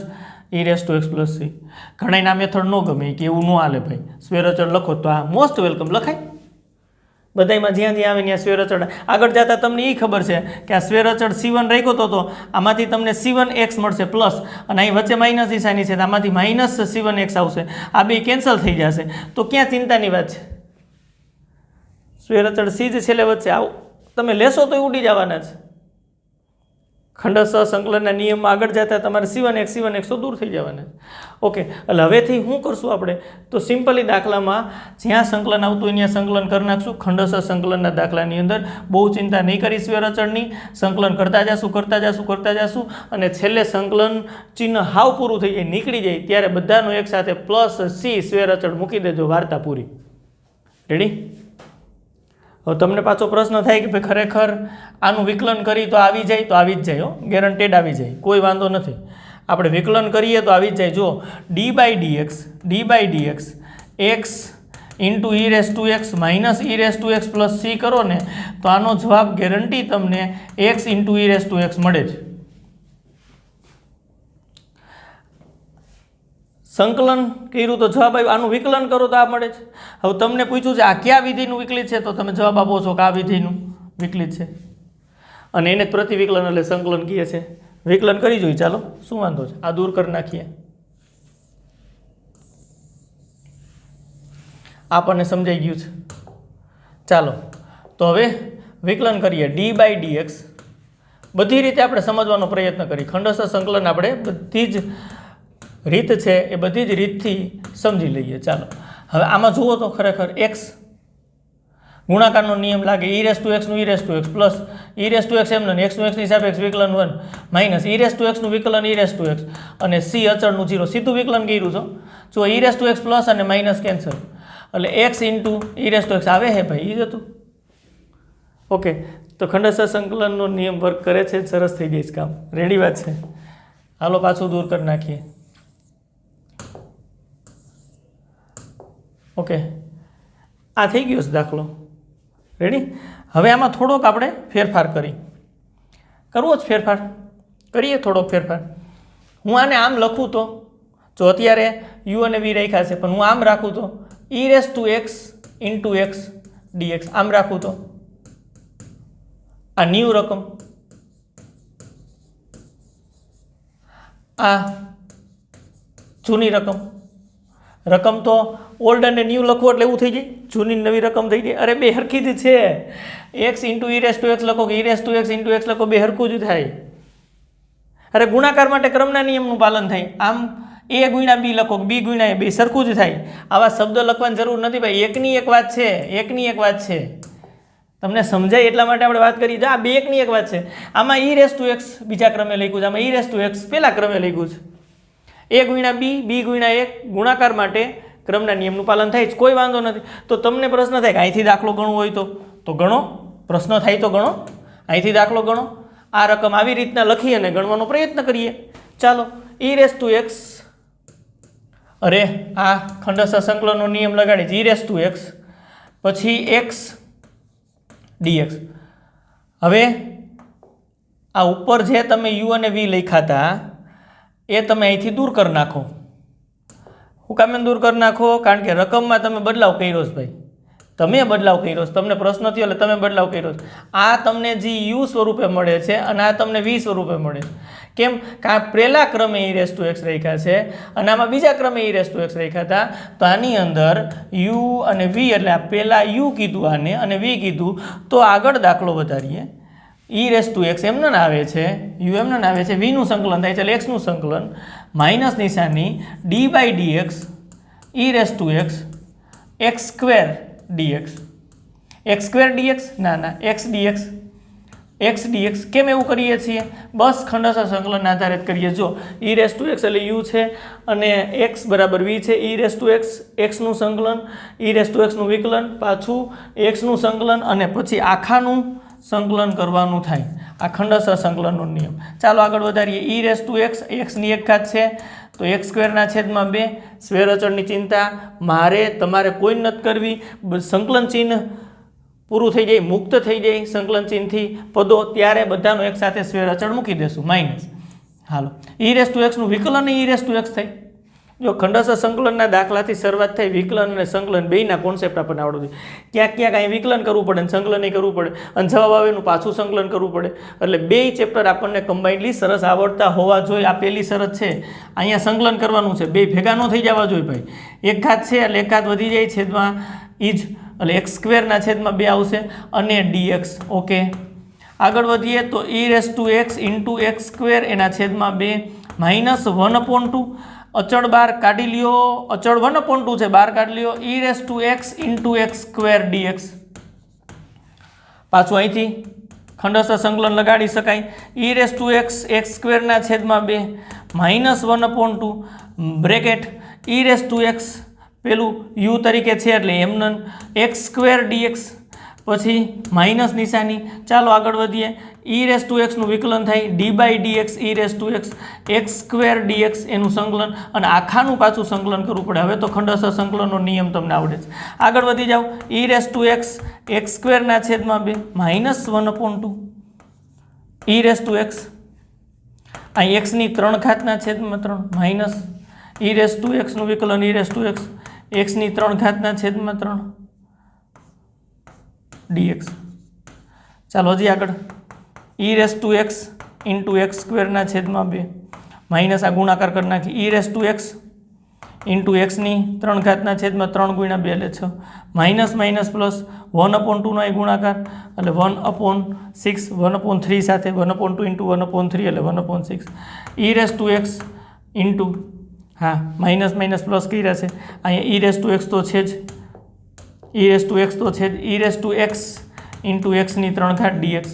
e raise to x plus c. ઘણાને આ મેથડ ન ગમે કે એવું ન હાલે ભાઈ, સ્વેર અચળ લખો તો આ મોસ્ટ વેલકમ લખાય. બધામાં જ્યાં આવે ત્યાં સ્વેર અચળ. આગળ જતાં તમને એ ખબર છે કે આ સ્વેર અચળ c1 રાખ્યો તો આમાંથી તમને c1x મળશે પ્લસ, અને અહીં વચ્ચે માઇનસ નિશાની છે, આમાંથી માઇનસ c1x આવશે. આ બે કેન્સલ થઈ જશે. તો ક્યાં ચિંતાની વાત છે? સ્વેર અચળ c જ છેલ્લે વધશે. આવું તમે લેશો તો ઉડી જવાના છે. ખંડસર સંકલનના નિયમમાં આગળ જતા તમારે c1x તો દૂર થઈ જવાના. ઓકે, એટલે હવેથી શું કરશું આપણે? તો સિમ્પલી દાખલામાં જ્યાં સંકલન આવતું હોય ત્યાં સંકલન કરી નાખશું. ખંડસર સંકલનના દાખલાની અંદર બહુ ચિંતા નહીં કરી સ્વેર અચળની, સંકલન કરતા જશું અને છેલ્લે સંકલન ચિહ્ન હાવ પૂરું થઈ જાય, નીકળી જાય ત્યારે બધાનો એક સાથે પ્લસ c સ્વેર અચળ મૂકી દેજો, વાર્તા પૂરી. રેડી? હવે તમને પાછો પ્રશ્ન થાય કે ભાઈ ખરેખર આનું વિકલન કરી તો આવી જાય? તો આવી જ જાય, ગેરંટેડ આવી જાય, કોઈ વાંધો નથી. આપણે વિકલન કરીએ તો આવી જ જાય. જો dy dx x into E raise to X minus E raise to x plus C કરો ને તો આનો જવાબ ગેરંટી તમને x into E raise to x મળે છે. સંકલન કર્યું તો જવાબ આવ્યો. આનું વિકલન કરો તો આ મળે છે. હવે તમને પૂછ્યું છે આ કયા વિધિનું વિકલિત છે, તો તમે જવાબ આપો છો કે આ વિધિનું વિકલિત છે, અને એને પ્રતિવિકલન એટલે સંકલન કહે છે. વિકલન કરી જોઈએ, ચાલો શું વાંધો છે, આ દૂર કરી નાખીએ, આપણને સમજાઈ ગયું છે. ચાલો તો હવે વિકલન કરીએ. ડી બાય ડી એક્સ બધી રીતે આપણે સમજવાનો પ્રયત્ન કરીએ. ખંડસ્થ સંકલન આપણે બધી જ રીત છે એ બધી જ રીતથી સમજી લઈએ. ચાલો હવે આમાં જુઓ તો ખરેખર એક્સ ગુણાકારનો નિયમ લાગે. ઈ રેસ ટુ એક્સનું E raise to x plus E raise to X એમનું એક્સનું એક્સની સાપેક્ષ વિકલન 1 માઇનસ ઈ રેસ ટુ એક્સનું વિકલન ઈ રેસ ટુ એક્સ અને સી અચળનું 0. સીધું વિકલન કર્યું છો. જો E raise to x plus અને માઇનસ કેન્સલ એટલે X into E raise to X આવે હે ભાઈ, એ જ હતું. ઓકે, તો ખંડસ્થ સંકલનનો નિયમ વર્ક કરે છે, સરસ થઈ જાય કામ. રેડી વાત છે. હાલો પાછું દૂર કરી નાખીએ. ઓકે, આ થઈ ગયો છે દાખલો. રેડી. હવે આમાં થોડોક આપણે ફેરફાર કરવો જ ફેરફાર કરીએ. થોડોક ફેરફાર હું આને આમ લખું તો, જો અત્યારે યુ અને વી રાખ્યા છે, પણ હું આમ રાખું તો e raise to x into x dx આમ રાખું તો આ ન્યૂ રકમ, આ જૂની રકમ તો ઓલ્ડ અને ન્યૂ લખો એટલે એવું થઈ જાય, જૂની નવી રકમ થઈ જાય. અરે બે હરખી જ છે. X into E raise to x લખો કે E raise to x into x લખો, બે હરખું જ થાય. અરે ગુણાકાર માટે ક્રમના નિયમનું પાલન થાય. આમ એ ગુણ્યા બી લખો કે બી ગુણ્યા એ, બે સરખું જ થાય. આવા શબ્દ લખવાની જરૂર નથી ભાઈ. એકની એક વાત છે, તમને સમજાય એટલા માટે આપણે વાત કરી. આ બે એકની એક વાત છે. આમાં ઈ રેસ ટુ એક્સ બીજા ક્રમે લખ્યું છે, આમાં ઈ રેસ ટુ એક્સ પહેલા ક્રમે લખ્યું છે. એ ગુણ્યા બી ગુણ્યા એક ગુણાકાર માટે ક્રમના નિયમનું પાલન થાય જ, કોઈ વાંધો નથી. તો તમને પ્રશ્ન થાય કે અહીંથી દાખલો ગણવો હોય તો ગણો, પ્રશ્ન થાય તો ગણો, અહીંથી દાખલો ગણો. આ રકમ આવી રીતના લખી અને ગણવાનો પ્રયત્ન કરીએ. ચાલો ઈ રેસ ટુ એક્સ, અરે આ ખંડસ્થ સંકલનનો નિયમ લગાડી ઈ રેસ ટુ એક્સ પછી એક્સ ડીએક્સ. હવે આ ઉપર જે તમે યુ અને વી લખ્યા હતા એ તમે અહીંથી દૂર કરી નાખો. હું કામ દૂર કરી નાખો? કારણ કે રકમમાં તમે બદલાવ કર્યો છે ભાઈ, તમે બદલાવ કર્યો છે. તમને પ્રશ્ન થયો એટલે તમે બદલાવ કર્યો છે. આ તમને જે યુ સ્વરૂપે મળે છે અને આ તમને વી સ્વરૂપે મળે છે. કેમ? કારણ પહેલા ક્રમે ઈ રેસ ટુ એક્સ રાખ્યા છે અને આમાં બીજા ક્રમે ઈ રેસ ટુ એક્સ રાખ્યા હતા. તો આની અંદર યુ અને વી એટલે આ પહેલાં યુ કીધું આને અને વી કીધું, તો આગળ દાખલો વધારીએ. ઈ રેસ ટુ એક્સ એમને આવે છે, યુ એમને આવે છે, વીનું સંકલન થાય છે એટલે એક્સનું સંકલન, માઇનસ નિશાની D by D x E raise to x square dx. X square dx ના એક્સ ડીએક્સ. કેમ એવું કરીએ છીએ? બસ ખંડસ્થ સંકલન આધારિત કરીએ. જો ઈ રેસ ટુ એક્સ એટલે યુ છે અને એક્સ બરાબર વી છે. ઈ રેસ ટુ એક્સ એક્સનું સંકલન, ઈ રેસ ટુ એક્સનું વિકલન, પાછું એક્સનું સંકલન અને પછી આખાનું સંકલન કરવાનું થાય. આ ખંડસ્થ સંકલનનો નિયમ. ચાલો આગળ વધારીએ. ઈ રેસ ટુ એક્સ એક્સની એક ઘાત છે તો એક્સ સ્ક્વેરના છેદમાં 2. સ્ક્વેર અચળની ચિંતા તમારે કોઈ નથી કરવી. સંકલન ચિહ્ન પૂરું થઈ જાય, મુક્ત થઈ જાય સંકલન ચિહ્નથી પદો, ત્યારે બધાનો એક સાથે સ્ક્વેર અચળ મૂકી દેશું માઇનસ. હાલો ઈ રેસ ટુ એક્સનું વિકલન ઈ રેસ ટુ એક્સ થાય. જો ખંડસ્થ સંકલનના દાખલાથી શરૂઆત થઈ, વિકલન અને સંકલન બેયના કોન્સેપ્ટ આપણને આવડવું જોઈએ. ક્યાંક અહીં વિકલન કરવું પડે અને સંકલન કરવું પડે અને જવાબ આવે એનું પાછું સંકલન કરવું પડે. એટલે બેય ચેપ્ટર આપણને કમ્બાઇન્ડલી સરસ આવડતા હોવા જોઈએ. આ પહેલી શરત છે. અહીંયા સંકલન કરવાનું છે, બે ભેગા ન થઈ જવા જોઈએ ભાઈ. એક ઘાત છે એટલે એક ઘાત વધી જાય છેદમાં ઈ જ એટલે એક્સ સ્ક્વેરના છેદમાં 2 આવશે અને ડીએક્સ. ઓકે, આગળ વધીએ તો e raise to x into X square એના છેદમાં 2 માઇનસ 1/2. અચળ બાર કાઢી લ્યો, અચળ 1/2 છે, બાર કાઢી લ્યો. E raise to x into X square DX. પાછું અહીંથી ખંડસ્થ સંકલન લગાડી શકાય. E raise to X X સ્ક્વેરના છેદમાં 2 minus 1/2 bracket E raise to X પેલું યુ તરીકે છે એટલે એમનન એક્સ સ્ક્વેર ડીએક્સ પછી માઇનસ નિશાની. ચાલો આગળ વધીએ. e⁻x નું વિકલન થાય d/dx e⁻x x² dx એનું સંકલન, અને આખાનું પાછું સંકલન કરવું પડે. હવે તો ખંડસર સંકલનનો નિયમ તમને આવડે છે. આગળ વધી જાઓ. e⁻x x² ના છેદમાં 2 -1/2 e⁻x અહીં x ની 3 ઘાતના છેદમાં 3 માઇનસ e⁻x નું વિકલન e⁻x x ની 3 ઘાતના છેદમાં 3 dx. ચાલો હજી આગળ. e⁻x x² ના છેદમાં 2 માઇનસ આ ગુણાકાર કરી નાખી e⁻x x ની 3 ઘાતના છેદમાં 3 × 2 એટલે 6 માઇનસ માઇનસ પ્લસ 1/2 નો ગુણાકાર એટલે 1/6 1/3 સાથે 1/2 × 1/3 એટલે 1/6 e⁻x હા માઇનસ માઇનસ પ્લસ કર્યા છે અહીંયા e⁻x તો છે જ e⁻x તો છે જ e⁻x ની 3 ઘાત dx.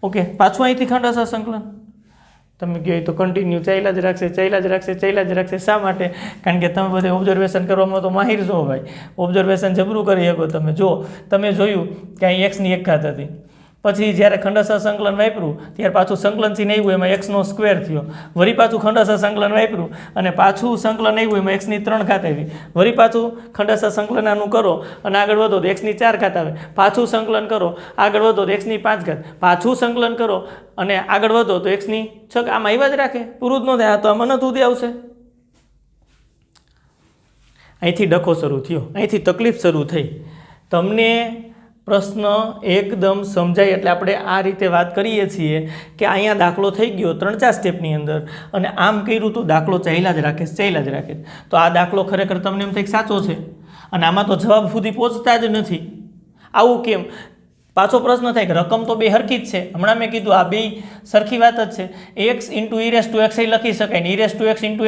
ઓકે, પાછું અહીંથી ખંડસર સંકલન તમે કહો તો કન્ટિન્યુ ચાલ્યા જ રાખશે. શા માટે? કારણ કે તમે બધે ઓબ્ઝર્વેશન કરવામાં તો માહિર છો ભાઈ. ઓબ્ઝર્વેશન જબરું કરી શકો તમે. જો તમે જોયું કે અહીં x ની 1 ઘાત હતી, પછી જ્યારે ખંડસર સંકલન વાપર્યું ત્યારે પાછું સંકલન ચિહ્ન આવ્યું એમાં x² થયો, વળી પાછું ખંડસર સંકલન વાપર્યું અને પાછું સંકલન આવ્યું એમાં x ની 3 ઘાત આવી, વળી પાછું ખંડસર સંકલન આનું કરો અને આગળ વધો તો x ની 4 ઘાત આવે, પાછું સંકલન કરો આગળ વધો તો x ની 5 ઘાત, પાછું સંકલન કરો અને આગળ વધો તો x ની 6. આમ આવ્યા જ રાખે, પૂરું જ ન થાય. આ તો આમાં નથી સુધી આવશે. અહીંથી ડખો શરૂ થયો, અહીંથી તકલીફ શરૂ થઈ. તમને પ્રશ્ન એકદમ સમજાય એટલે આપણે આ રીતે વાત કરીએ છીએ કે અહીંયા દાખલો થઈ ગયો 3-4 સ્ટેપની અંદર અને આમ કર્યું તો દાખલો ચાલ્યા જ રાખે. તો આ દાખલો ખરેખર તમને એમ થાય કે સાચો છે અને આમાં તો જવાબ સુધી પહોંચતા જ નથી. આવું કેમ? પાછો પ્રશ્ન થાય કે રકમ તો બે હરખી જ છે. હમણાં મેં કીધું આ બે સરખી વાત જ છે. x × e⁻x લખી શકાય ને e⁻x ×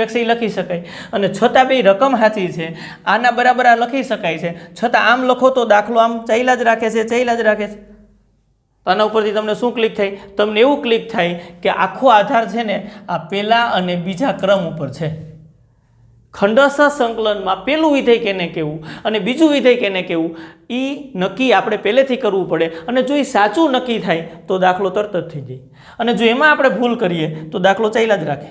x લખી શકાય અને છતાં બે રકમ સાચી છે. આના બરાબર આ લખી શકાય છે, છતાં આમ લખો તો દાખલો આમ ચાલ્યા જ રાખે છે. તો આના ઉપરથી તમને શું ક્લિક થાય? તમને એવું ક્લિક થાય કે આખો આધાર છે ને આ પહેલા અને બીજા ક્રમ ઉપર છે. ખંડસર સંકલનમાં પહેલું વિધેય કેને કહેવું અને બીજું વિધેય કેને કહેવું એ નક્કી આપણે પહેલેથી કરવું પડે. અને જો એ સાચું નક્કી થાય તો દાખલો તરત જ થઈ જાય, અને જો એમાં આપણે ભૂલ કરીએ તો દાખલો ચાલ્યા જ રાખે.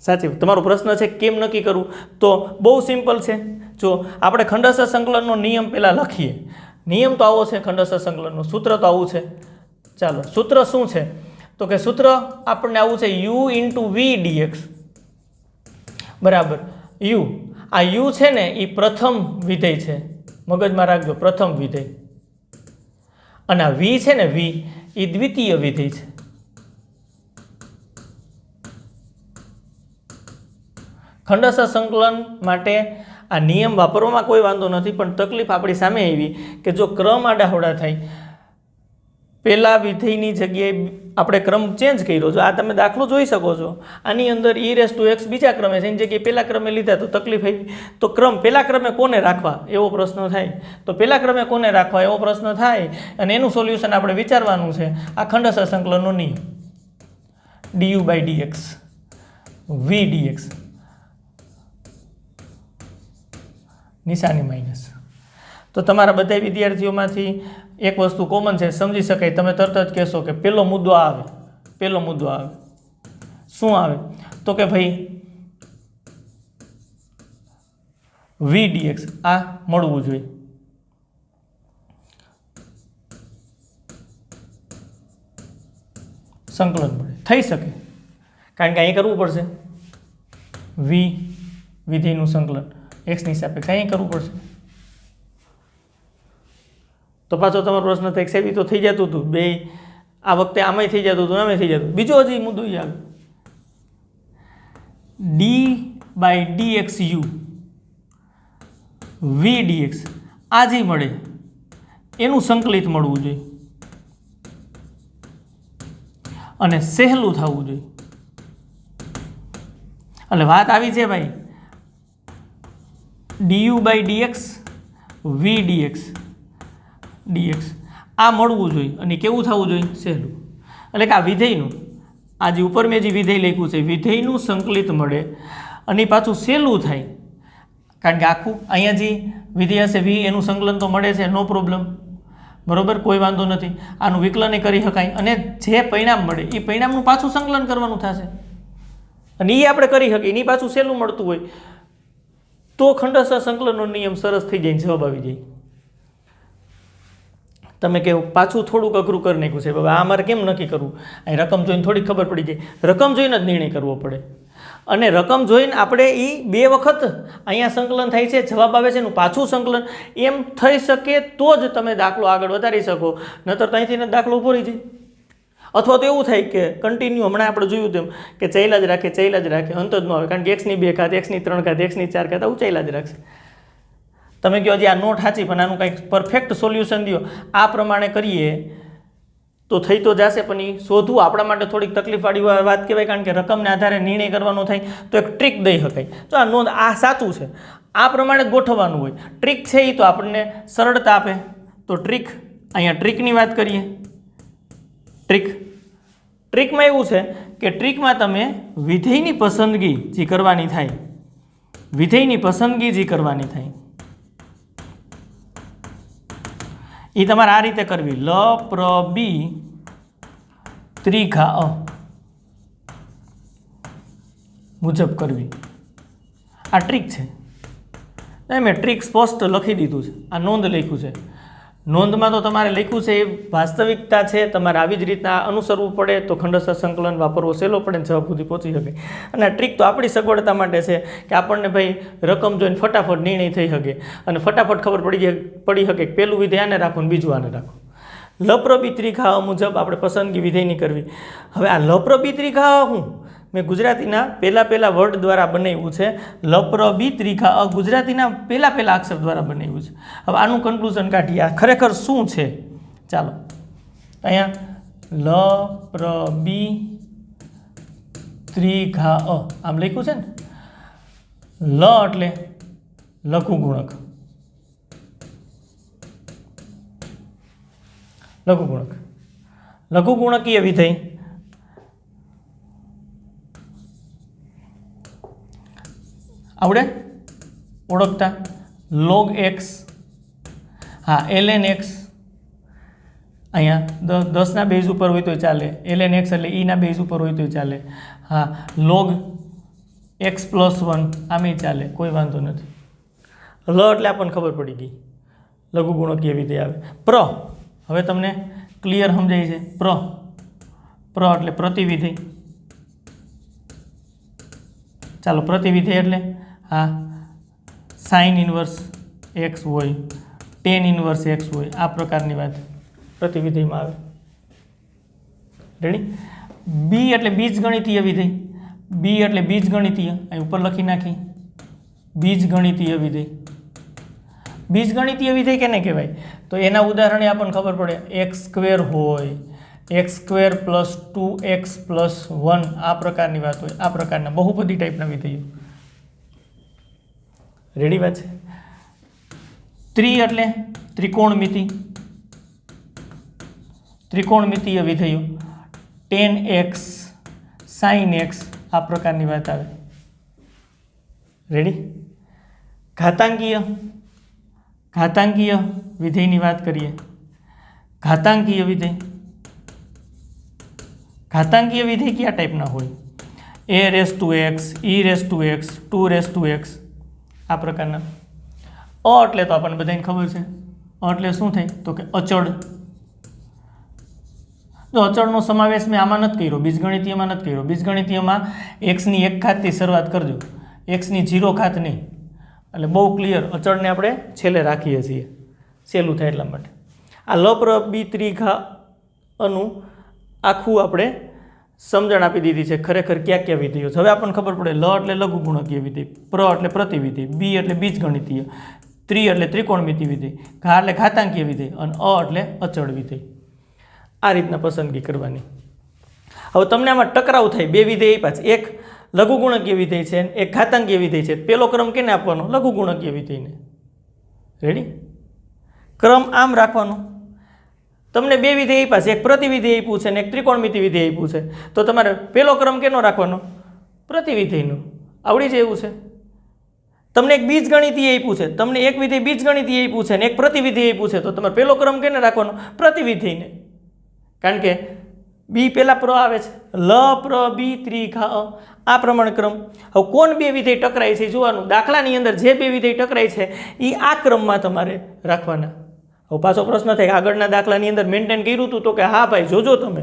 સાચી તમારો પ્રશ્ન છે કેમ નક્કી કરવું? તો બહુ સિમ્પલ છે. જો આપણે ખંડસર સંકલનનો નિયમ પહેલાં લખીએ. નિયમ તો આવો છે ખંડસર સંકલનનો, સૂત્ર તો આવું છે. ચાલો સૂત્ર શું છે? તો કે સૂત્ર આપણને આવું છે u × v dx બરાબર u. આ u છે ને એ પ્રથમ વિધેય છે, મગજમાં રાખજો, પ્રથમ વિધેય. અને આ v છે ને v એ દ્વિતીય વિધેય છે. ખંડસર સંકલન માટે આ નિયમ વાપરવામાં કોઈ વાંધો નથી, પણ તકલીફ આપણી સામે આવી કે જો ક્રમ આડાહોડા થાય, પહેલા વિધેયની જગ્યાએ આપણે ક્રમ ચેન્જ કર્યો. જો આ તમે દાખલો જોઈ શકો છો, આની અંદર e⁻x બીજા ક્રમે છે, એની જગ્યાએ પહેલા ક્રમે લીધા તો તકલીફ આવી. તો ક્રમ પહેલા ક્રમે કોને રાખવા એવો પ્રશ્ન થાય, તો પહેલા ક્રમે કોને રાખવા એવો પ્રશ્ન થાય અને એનું સોલ્યુશન આપણે વિચારવાનું છે. આ ખંડસર સંકલનનો નિયમ du/dx v dx નિશાની માઇનસ. તો તમારા બધા વિદ્યાર્થીઓમાંથી એક વસ્તુ કોમન છે, સમજી શકાય. તમે તરત જ કહેશો કે પહેલો મુદ્દો આવે. શું આવે? તો કે ભાઈ v dx આ મળવું જોઈએ. સંકલન મળે થઈ શકે, કારણ કે અહીં કરવું પડશે v વિધેયનું સંકલન x ની સાપેક્ષે અહીં કરવું પડશે. તો પાછો તમારો પ્રશ્ન થાય સાહેબ તો થઈ જતું હતું, બે આ વખતે આમાંય થઈ જતું હતું, આમાંય થઈ જતું. બીજો હજી મુદ્દો એ આવે d/dx u v dx આ જે મળે એનું સંકલિત મળવું જોઈએ અને સહેલું થવું જોઈએ. એટલે વાત આવી છે ભાઈ du/dx v dx આ મળવું જોઈએ અને કેવું થવું જોઈએ? સહેલું. એટલે કે આ વિધેયનું આ જે ઉપર મેં જે વિધેય લખ્યું છે વિધેયનું સંકલિત મળે અને પાછું સહેલું થાય. કારણ કે આખું અહીંયા જે વિધેય હશે v, એનું સંકલન તો મળે છે, નો પ્રોબ્લેમ, બરોબર, કોઈ વાંધો નથી. આનું વિકલન કરી શકાય અને જે પરિણામ મળે એ પરિણામનું પાછું સંકલન કરવાનું થશે અને એ આપણે કરી શકીએ. એની પાછું સહેલું મળતું હોય તો ખંડસ્થ સંકલનનો નિયમ સરસ થઈ જાય, જવાબ આવી જાય. તમે કહો પાછું થોડુંક અઘરું કરી નાખ્યું છે, બાબા આ મારે કેમ નક્કી કરવું? અહીં રકમ જોઈને થોડી ખબર પડી જાય. રકમ જોઈને જ નિર્ણય કરવો પડે અને રકમ જોઈને આપણે એ 2 વખત અહીંયા સંકલન થાય છે, જવાબ આવે છે, એનું પાછું સંકલન એમ થઈ શકે તો જ તમે દાખલો આગળ વધારી શકો, નહીતર ત્યાંથી દાખલો ઊભો રહી જાય. અથવા તો એવું થાય કે કન્ટિન્યુ હમણાં આપણે જોયું તેમ કે ચાલ્યા જ રાખે, અંત જ ન આવે, કારણ કે x ની 2 ઘાત, x ની 3 ઘાત, x ની 4 ઘાત આવું ચાલ્યા જ રાખશે. તમે કહો હજી આ નોટ સાચી પણ આનું કંઈક પરફેક્ટ સોલ્યુશન દો, આ પ્રમાણે કરીએ તો થઈ તો જશે, પણ એ શોધવું આપણા માટે થોડીક તકલીફવાળી વાત કહેવાય, કારણ કે રકમને આધારે નિર્ણય કરવાનો થાય. તો એક ટ્રીક દઈ શકાય, તો આ નોંધ આ સાચું છે, આ પ્રમાણે ગોઠવવાનું હોય. ટ્રીક છે એ તો આપણને સરળતા આપે. તો ટ્રીક, અહીંયા ટ્રીકની વાત કરીએ. ટ્રીકમાં એવું છે કે ટ્રીકમાં તમે વિધેયની પસંદગી જે કરવાની થાય, એ તમારે આ રીતે કરવી, લ પ્ર બી ત્રિઘા અ મુજબ કરવી. આ ટ્રીક છે. મેં ટ્રીક સ્પષ્ટ લખી દીધું છે, આ નોંધ લખ્યું છે. નોંધમાં તો તમારે લખ્યું છે એ વાસ્તવિકતા છે, તમારે આવી જ રીતના અનુસરવું પડે તો ખંડસ્થ સંકલન વાપરવો સહેલો પડે, જવાબ સુધી પહોંચી શકે. અને આ ટ્રીક તો આપણી સગવડતા માટે છે કે આપણને ભાઈ રકમ જોઈને ફટાફટ નિર્ણય થઈ શકે અને ફટાફટ ખબર પડી શકે કે પહેલું વિધેય આને રાખો ને બીજું આને રાખો. લપ્રબી ત્રિઘા મુજબ આપણે પસંદગી વિધેયની કરવી. હવે આ લપ્રબી ત્રિઘા હું મેં ગુજરાતીના પહેલા વર્ડ દ્વારા બનાવ્યું છે. લપ્રબી ત્રિઘા ગુજરાતીના પહેલા અક્ષર દ્વારા બનાવ્યું છે. હવે આનું કન્ક્લુઝન કાઢીએ, આ ખરેખર શું છે. ચાલો અહીંયા લપ્રબી ત્રિઘા આમ લખ્યું છે ને. લ એટલે લઘુગુણક, લઘુગુણકીય વિધેય આવડે ઓળખતા. log x, હા ln x, અહીંયા 10ના બેઝ ઉપર હોય તો ચાલે, ln x એટલે e ના બેઝ ઉપર હોય તો ચાલે, હા log x + 1 આમે ચાલે, કોઈ વાંધો નથી. લ એટલે આપણને ખબર પડી ગઈ, લઘુગુણકીય વિધેય આવે. હવે તમને ક્લિયર સમજાય છે. પ્ર એટલે પ્રતિવિધેય. ચાલો પ્રતિવિધેય એટલે હા sin ઇન્વર્સ x હોય, tan ઇન્વર્સ x હોય, આ પ્રકારની વાત પ્રતિવિધેયમાં આવે. રેડી. બી એટલે બીજગણિતીય વિધેય. બી એટલે બીજગણિતીય, અહીં ઉપર લખી નાખી, બીજગણિતીય વિધેય. બીજગણિતીય વિધેય કેને કહેવાય? તો એના ઉદાહરણે આપણને ખબર પડે. x² હોય, x² + 2x + 1 આ પ્રકારની વાત હોય, આ પ્રકારના બહુપદી ટાઈપના વિધેયો. રેડી વાત છે. ત્રિ એટલે ત્રિકોણમિતિ, ત્રિકોણમિતિય વિધેયો. tan x sin x આ પ્રકારની વાત આવે. રેડી. ઘાતાંકીય વિધેયની વાત કરીએ. ઘાતાંકીય વિધેય કયા ટાઈપના હોય? a⁻x, e⁻x, 2⁻x આ પ્રકારના. એટલે તો આપણને બધાને ખબર છે. એટલે શું થાય? તો કે અચળ. તો અચળનો સમાવેશ મેં આમાં નથી કર્યો, બીજગણિતીયમાં નથી કર્યો. બીજગણિતીયમાં x ની 1 ઘાતથી શરૂઆત કરજો, x ની 0 ઘાત નહીં. એટલે બહુ ક્લિયર, અચળને આપણે છેલ્લે રાખીએ છીએ, સહેલું થાય એટલા માટે. આ લપ્રબી ત્રિઘાનું આખું આપણે સમજણ આપી દીધી છે, ખરેખર કયા વિધેયો. હવે આપણને ખબર પડે. લ એટલે લઘુગુણકીય વિધેય, પ્ર એટલે પ્રતિવિધેય, બી એટલે બીજગણિતીય, ત્રિ એટલે ત્રિકોણમિતિ વિધેય, ઘા એટલે ઘાતાંકીય વિધેય અને એટલે અચળ વિધેય. આ રીતના પસંદગી કરવાની. હવે તમને આમાં ટકરાવ થાય, બે વિધેય આપ્યા છે, એક લઘુગુણકીય વિધેય છે અને એક ઘાતાંકીય વિધેય છે. પહેલો ક્રમ કેને આપવાનો? લઘુગુણકીય વિધેયને. રેડી. ક્રમ આમ રાખવાનો. તમને બે વિધેય આપ્યા છે, એક પ્રતિવિધેય આપ્યું છે અને એક ત્રિકોણમિતિ વિધેય આપ્યું છે. તો તમારે પહેલો ક્રમ કેનો રાખવાનો? પ્રતિવિધેયનો. આવડી જાય એવું છે. તમને એક બીજગણિતીય આપ્યું છે, તમને એક વિધેય બીજગણિતીય આપ્યું છે અને એક પ્રતિવિધેય આપ્યું છે, તો તમારે પહેલો ક્રમ કેને રાખવાનો? પ્રતિવિધેયને, કારણ કે બી પહેલા પ્ર આવે છે, લ પ્ર બી ત્રિઘા અ, આ પ્રમાણે ક્રમ. હવે કોણ બે વિધેય ટકરાય છે જોવાનું. દાખલાની અંદર જે બે વિધેય ટકરાય છે એ આ ક્રમમાં તમારે રાખવાના. હવે પાછો પ્રશ્ન થાય કે આગળના દાખલાની અંદર મેન્ટેન કર્યું હતું, તો કે હા ભાઈ જોજો તમે.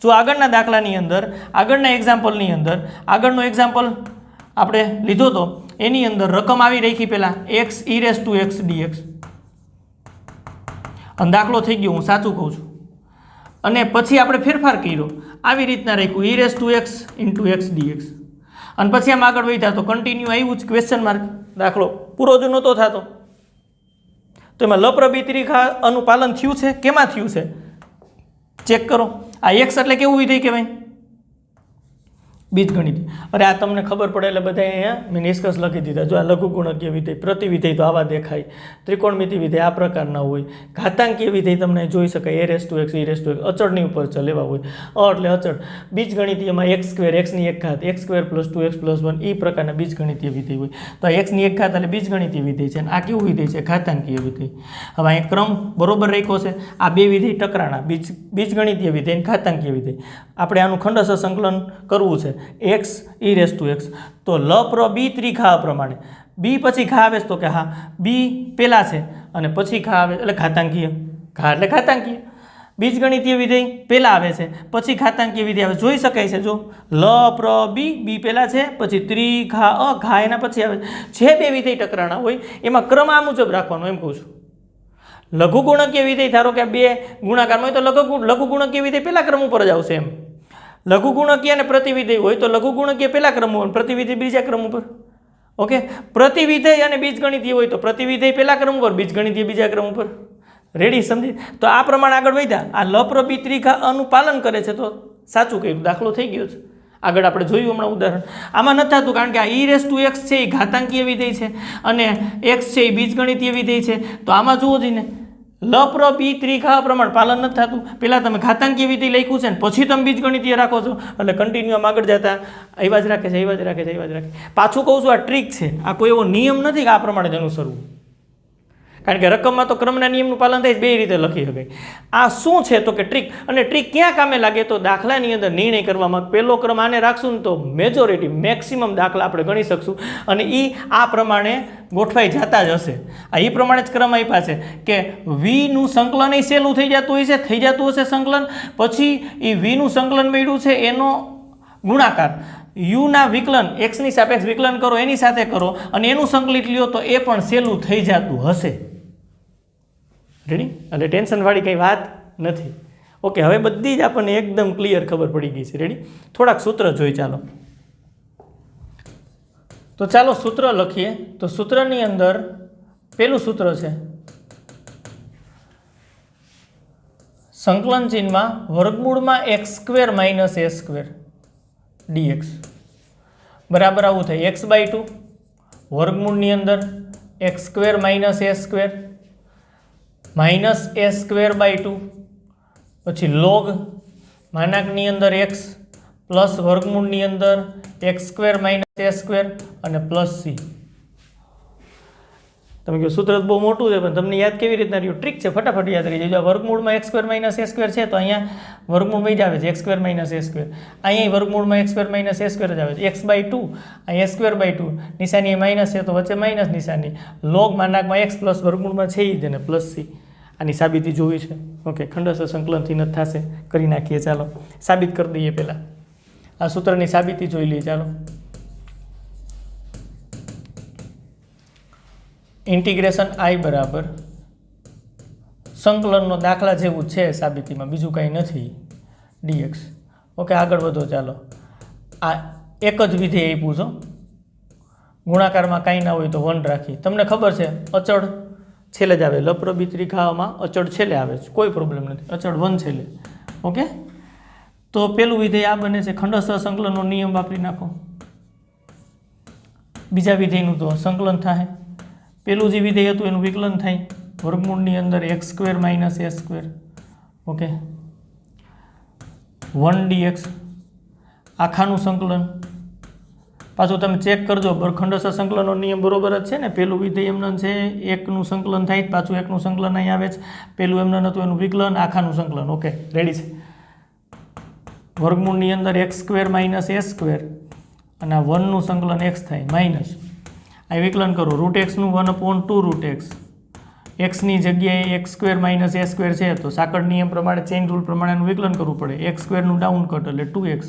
જો આગળના દાખલાની અંદર, આગળના એક્ઝામ્પલની અંદર, આગળનો એક્ઝામ્પલ આપણે લીધો તો એની અંદર રકમ આવી રાખી પહેલાં x e⁻x dx, અને દાખલો થઈ ગયો, હું સાચું કહું છું. અને પછી આપણે ફેરફાર કર્યો, આવી રીતના રાખ્યું e⁻x x dx, અને પછી આમ આગળ વધ્યા તો કન્ટિન્યુ આવ્યું જ ક્વેશ્ચન માર્ક. દાખલો પૂરો જ નહોતો થતો. તો એમાં લપ્રબી ત્રિઘાનું પાલન થયું છે? કેમાં થયું છે? ચેક કરો. આ એક્સ એટલે કેવું વિધેય કહેવાય? બીજગણિત. અરે આ તમને ખબર પડે એટલે બધા અહીંયા મેં નિષ્કર્ષ લખી દીધા. જો આ લઘુગુણકીય વિધેય, પ્રતિવિધેય તો આવા દેખાય, ત્રિકોણમિતિ વિધેય આ પ્રકારના હોય, ઘાતાંકીય વિધેય તમને જોઈ શકાય a⁻x e⁻x, અચળની ઉપર ચલેવા હોય, એટલે અચળ. બીજગણિતીયમાં x², x ની એક ઘાત, x² + 2x + 1 એ પ્રકારના બીજગણિતીય વિધેય હોય. તો આ x ની એક ઘાત એટલે બીજગણિતીય વિધેય છે, અને આ કેવું વિધેય છે? ઘાતાંકીય વિધેય. હવે અહીંયા ક્રમ બરોબર રાખ્યો છે. આ બે વિધેય ટકરાણા, બીજગણિતીય વિધેય અને ઘાતાંકીય વિધેય. આપણે આનું ખંડસ્થ સંકલન કરવું છે x e⁻x. તો લ પ્ર બી ત્રિઘા પ્રમાણે બી પછી ઘા આવે તો કે હા બી પહેલા છે અને પછી ઘા આવે એટલે ઘાતાંકીય. ઘા એટલે ઘાતાંકીય. બીજગણિતીય વિધેય પહેલા આવે છે પછી ઘાતાંકીય વિધેય આવે. જોઈ શકાય છે જો લ પ્ર બી, બી પહેલા છે, પછી ત્રિઘા અ, ઘા એના પછી આવે. જે બે વિધેય ટકરાણા હોય એમાં ક્રમ આ મુજબ રાખવાનો, એમ કહું છું. લઘુગુણકીય વિધેય ધારો કે બે ગુણાકારમાં હોય તો લઘુગુણકીય વિધેય પહેલા ક્રમ ઉપર જ આવશે. એમ લઘુગુણકીય અને પ્રતિવિધેય હોય તો લઘુગુણકીય પહેલા ક્રમ ઉપર, પ્રતિવિધેય બીજા ક્રમ ઉપર. ઓકે, પ્રતિવિધેય અને બીજગણિતીય હોય તો પ્રતિવિધેય પહેલા ક્રમ ઉપર, બીજગણિતીય બીજા ક્રમ ઉપર. રેડી? સમજી? તો આ પ્રમાણે આગળ વધ્યા. આ લ પ્ર બી ત્રિઘા અનું પાલન કરે છે તો સાચું કહ્યું, દાખલો થઈ ગયો છે. આગળ આપણે જોયું હમણાં ઉદાહરણ. આમાં નથી થતું કારણ કે આ e⁻x છે એ ઘાતાંકીય વિધેય છે અને x છે એ બીજગણિતીય વિધેય છે. તો આમાં જુઓ જઈને લ પ્ર બી ત્રિઘા પ્રમાણ પાલન નથી થતું. પહેલાં તમે ઘાતાંકીય વિધેય લખ્યું છે ને પછી તમે બીજગણિતીય રાખો છો, એટલે કન્ટિન્યુ આમ આગળ જતા એવા જ રાખે છે, એવા જ રાખે છે, એવા જ રાખે. પાછું કહું છું, આ ટ્રીક છે, આ કોઈ એવો નિયમ નથી કે આ પ્રમાણે જ અનુસરવું. કારણ કે રકમમાં તો ક્રમના નિયમનું પાલન થાય, બે રીતે લખી શકાય. આ શું છે તો કે ટ્રીક. અને ટ્રીક ક્યાં કામે લાગે તો દાખલાની અંદર નિર્ણય કરવામાં. પહેલો ક્રમ આને રાખશું ને તો મેજોરિટી, મેક્સિમમ દાખલા આપણે ગણી શકશું, અને એ આ પ્રમાણે ગોઠવાઈ જતા જ હશે. આ એ પ્રમાણે જ ક્રમ આપ્યા છે કે વીનું સંકલન એ સહેલું થઈ જતું હોય છે, થઈ જતું હશે સંકલન. પછી એ વીનું સંકલન મળ્યું છે એનો ગુણાકાર યુના વિકલન, એક્સની સાપેક્ષ વિકલન કરો એની સાથે કરો અને એનું સંકલિત લ્યો તો એ પણ સહેલું થઈ જતું હશે. રેડી? એટલે ટેન્શનવાળી કંઈ વાત નથી. ઓકે, હવે બધી જ આપણને એકદમ ક્લિયર ખબર પડી ગઈ છે. રેડી? થોડાક સૂત્ર જોઈ ચાલો. તો ચાલો સૂત્ર લખીએ. તો સૂત્રની અંદર પહેલું સૂત્ર છે સંકલન ચિહ્નમાં વર્ગમૂળમાં x² - a² dx બરાબર આવું થાય x/2 વર્ગમૂળની અંદર x² - a² -a²/2 પછી log માનાકની અંદર x પ્લસ વર્ગમૂળની અંદર x² - a² અને પ્લસ c. તમે કહો સૂત્ર બહુ મોટું છે પણ તમને યાદ કેવી રીતના રહ્યું? ટ્રીક છે, ફટાફટ યાદ રહી જાય. વર્ગમૂળમાં x² - a² છે તો અહીંયા વર્ગમૂળમાં જ આવે છે x² - a². અહીંયા વર્ગમૂળમાં x² - a² જ આવે છે. x/2 અહીં a²/2 નિશાની માઇનસ છે તો વચ્ચે માઇનસ નિશાની. લોગ માનાકમાં x પ્લસ વર્ગમૂળમાં છે જ અને પ્લસ c. આની સાબિતી જોવી છે. ઓકે, ખંડસ્થ સંકલનથી નથી થશે, કરી નાખીએ. ચાલો સાબિત કરી દઈએ. પહેલાં આ સૂત્રની સાબિતી જોઈ લઈએ. ચાલો ઇન્ટિગ્રેશન i બરાબર સંકલનનો દાખલા જેવું છે સાબિતીમાં, બીજું કાંઈ નથી, dx. ઓકે, આગળ વધો. ચાલો આ એક જ વિધેય આપ્યું છો, ગુણાકારમાં કાંઈ ના હોય તો 1 રાખી. તમને ખબર છે અચળ છેલ્લે જ આવે, લપ્રબી ત્રિઘામાં અચળ છેલ્લે આવે છે, કોઈ પ્રોબ્લેમ નથી, અચળ 1 છેલ્લે. ઓકે, તો પેલું વિધેય આ બને છે, ખંડસ્થ સંકલનનો નિયમ વાપરી નાખો. બીજા વિધેયનું તો સંકલન થાય. પેલું જે વિધેય હતું એનું વિકલન થાય વર્ગમૂળની અંદર x² - a². ઓકે, 1 dx આખાનું સંકલન પાછું તમે ચેક કરજો બરખંડોસા સંકલનનો નિયમ બરોબર જ છે ને, પહેલું વિધેય એમનન છે, એકનું સંકલન થાય, પાછું એકનું સંકલન અહીં આવે છે, પહેલું એમનન હતું એનું વિકલન, આખાનું સંકલન. ઓકે, રેડી છે. વર્ગમૂળની અંદર x² માઇનસ a² અને આ 1નું સંકલન x થાય માઇનસ આ વિકલન કરો √x નું 1/2 √x, એક્સની જગ્યાએ x² માઇનસ a² છે તો સાંકળ નિયમ પ્રમાણે ચેઇન રૂલ પ્રમાણે એનું વિકલન કરવું પડે. x² નું ડાઉન કટ એટલે 2x,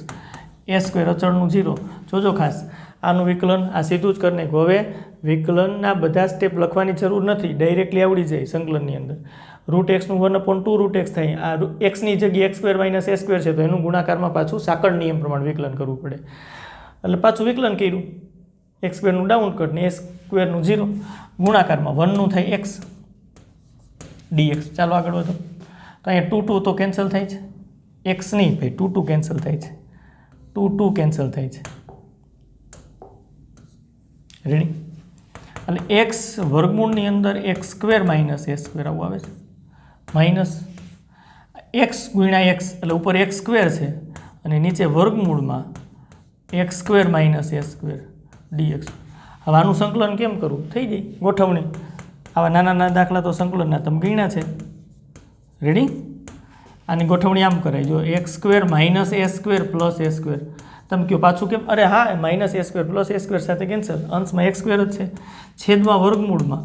a² અચળનું 0. જોજો ખાસ આનું વિકલન આ સીધું જ કરી નાખ્યું. હવે વિકલનના બધા સ્ટેપ લખવાની જરૂર નથી, ડાયરેક્ટલી આવડી જાય સંકલનની અંદર. √x નું 1/2 √x થાય, આ એક્સની જગ્યાએ x² માઇનસ a² છે તો એનું ગુણાકારમાં પાછું સાંકળ નિયમ પ્રમાણે વિકલન કરવું પડે. એટલે પાછું વિકલન કર્યું, x² નું ડાઉન કટ ને a² નું 0, ગુણાકારમાં 1 નું થાય x dx. ચાલો આગળ વધો. તો અહીંયા 2 2 તો કેન્સલ થાય છે, x નહીં ભાઈ 2 2 કેન્સલ થાય છે, 2 2 કેન્સલ થાય છે. રેડી? એટલે x વર્ગમૂળની અંદર x² માઇનસ a² આવું આવે છે, માઇનસ x ગુણ્યા x એટલે ઉપર x² છે અને નીચે વર્ગમૂળમાં x² માઇનસ a² dx. હવે આનું સંકલન કેમ કરવું? થઈ જાય ગોઠવણી. આવા નાના નાના દાખલા તો સંકલનના તમે ગણ્યા છે. રેડી? આની ગોઠવણી આમ કરાય, જો x² minus a² plus a². તમે કહો પાછું કેમ? અરે હા, માઇનસ a² પ્લસ a² સાથે કેન્સલ, અંશમાં x² જ છે, છેદમાં વર્ગમૂળમાં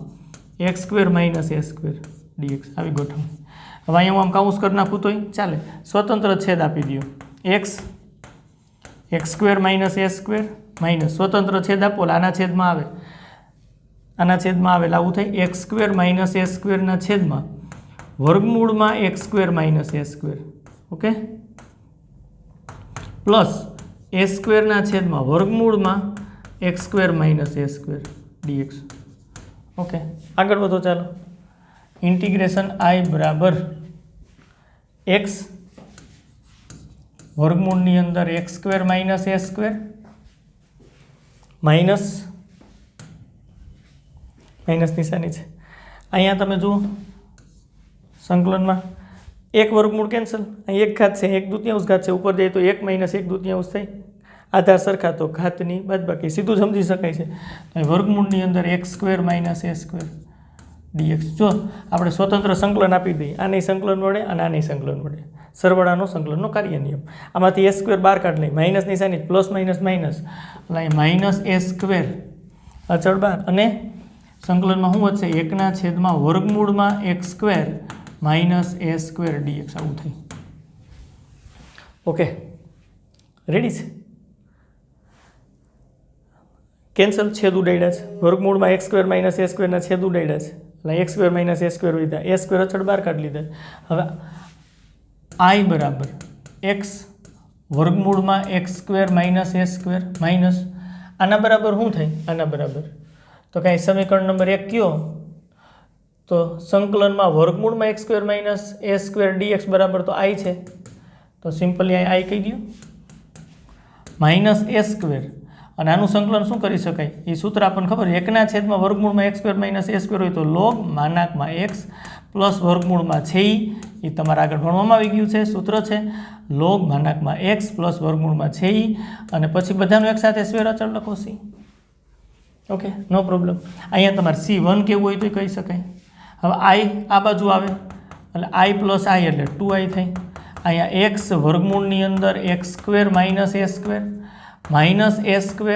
x² માઇનસ a² dx. આવી ગોઠવણી. હવે અહીંયા હું આમ કાઉન્સ કરી નાખું તોય ચાલે, સ્વતંત્ર છેદ આપી દો, x² માઇનસ a² માઇનસ સ્વતંત્ર છેદ આપો એટલે આના છેદમાં આવે, આના છેદમાં આવે એટલે આવું થાય x² માઇનસ a² ના છેદમાં વર્ગમૂળમાં x² minus a². Okay, plus a² ના છેદમાં વર્ગમૂળમાં x² minus a² dx. Okay, આગળ વધો. ચાલો, ઇન્ટિગ્રેશન I બરાબર x વર્ગમૂળની અંદર x² minus a² minus minus નિશાની છે અહીંયા તમે જુઓ સંકલનમાં એક વર્ગમૂળ કેન્સલ, અહીં એક ઘાત છે, એક દૂતિયાંશ ઘાત છે, ઉપર જાય તો 1 માઇનસ 1 દૂતિયાંશ થાય, આધાર સરખા તો ઘાતની બાદબાકી, સીધું સમજી શકાય છે. વર્ગમૂળની અંદર x² માઇનસ a² dx. જો આપણે સ્વતંત્ર સંકલન આપી દઈએ, આની સંકલન વડે અને આની સંકલન વડે, સરવાળાનો સંકલનનો કાર્ય નિયમ. આમાંથી a² બહાર કાઢી લઈએ, માઇનસ નિશાની પ્લસ માઇનસ માઇનસ એટલે માઇનસ a² અચળ બાર અને સંકલનમાં શું વધશે? 1 છેદમાં વર્ગમૂળમાં x² માઇનસ a² dx. આવું થાય. ઓકે, રેડી છે? કેન્સલ, છેદ ઉડાડ્યા છે, વર્ગમૂળમાં x² માઇનસ a² ના છેદ ઉડાડ્યા છે એટલે x² માઇનસ a² લીધા, a² અચળ બહાર કાઢી લીધા. હવે I બરાબર x વર્ગમૂળમાં x² માઇનસ a² માઇનસ આના બરાબર શું થાય? આના બરાબર તો કાંઈ સમીકરણ નંબર 1 કયો તો સંકલનમાં વર્ગમૂળમાં x² માઇનસ a² dx બરાબર તો I છે, તો સિમ્પલી I કહી દો માઇનસ a². અને આનું સંકલન શું કરી શકાય? એ સૂત્ર આપણને ખબર, 1 છેદમાં વર્ગમૂળમાં x² માઇનસ a² હોય તો log માનાકમાં x પ્લસ વર્ગમૂળમાં છે એ તમારા આગળ ભણવામાં આવી ગયું છે, સૂત્ર છે log માનાકમાં x પ્લસ વર્ગમૂળમાં છે અને પછી બધાનું એક સાથે સ્ક્વેર અચળ લખો c. Okay, no problem. અહીંયા તમારે c1 કેવું હોય તો કહી શકાય. હવે I આ બાજુ આવે એટલે I પ્લસ I એટલે 2I થાય. અહીંયા x વર્ગમૂળની અંદર x² minus a² minus a²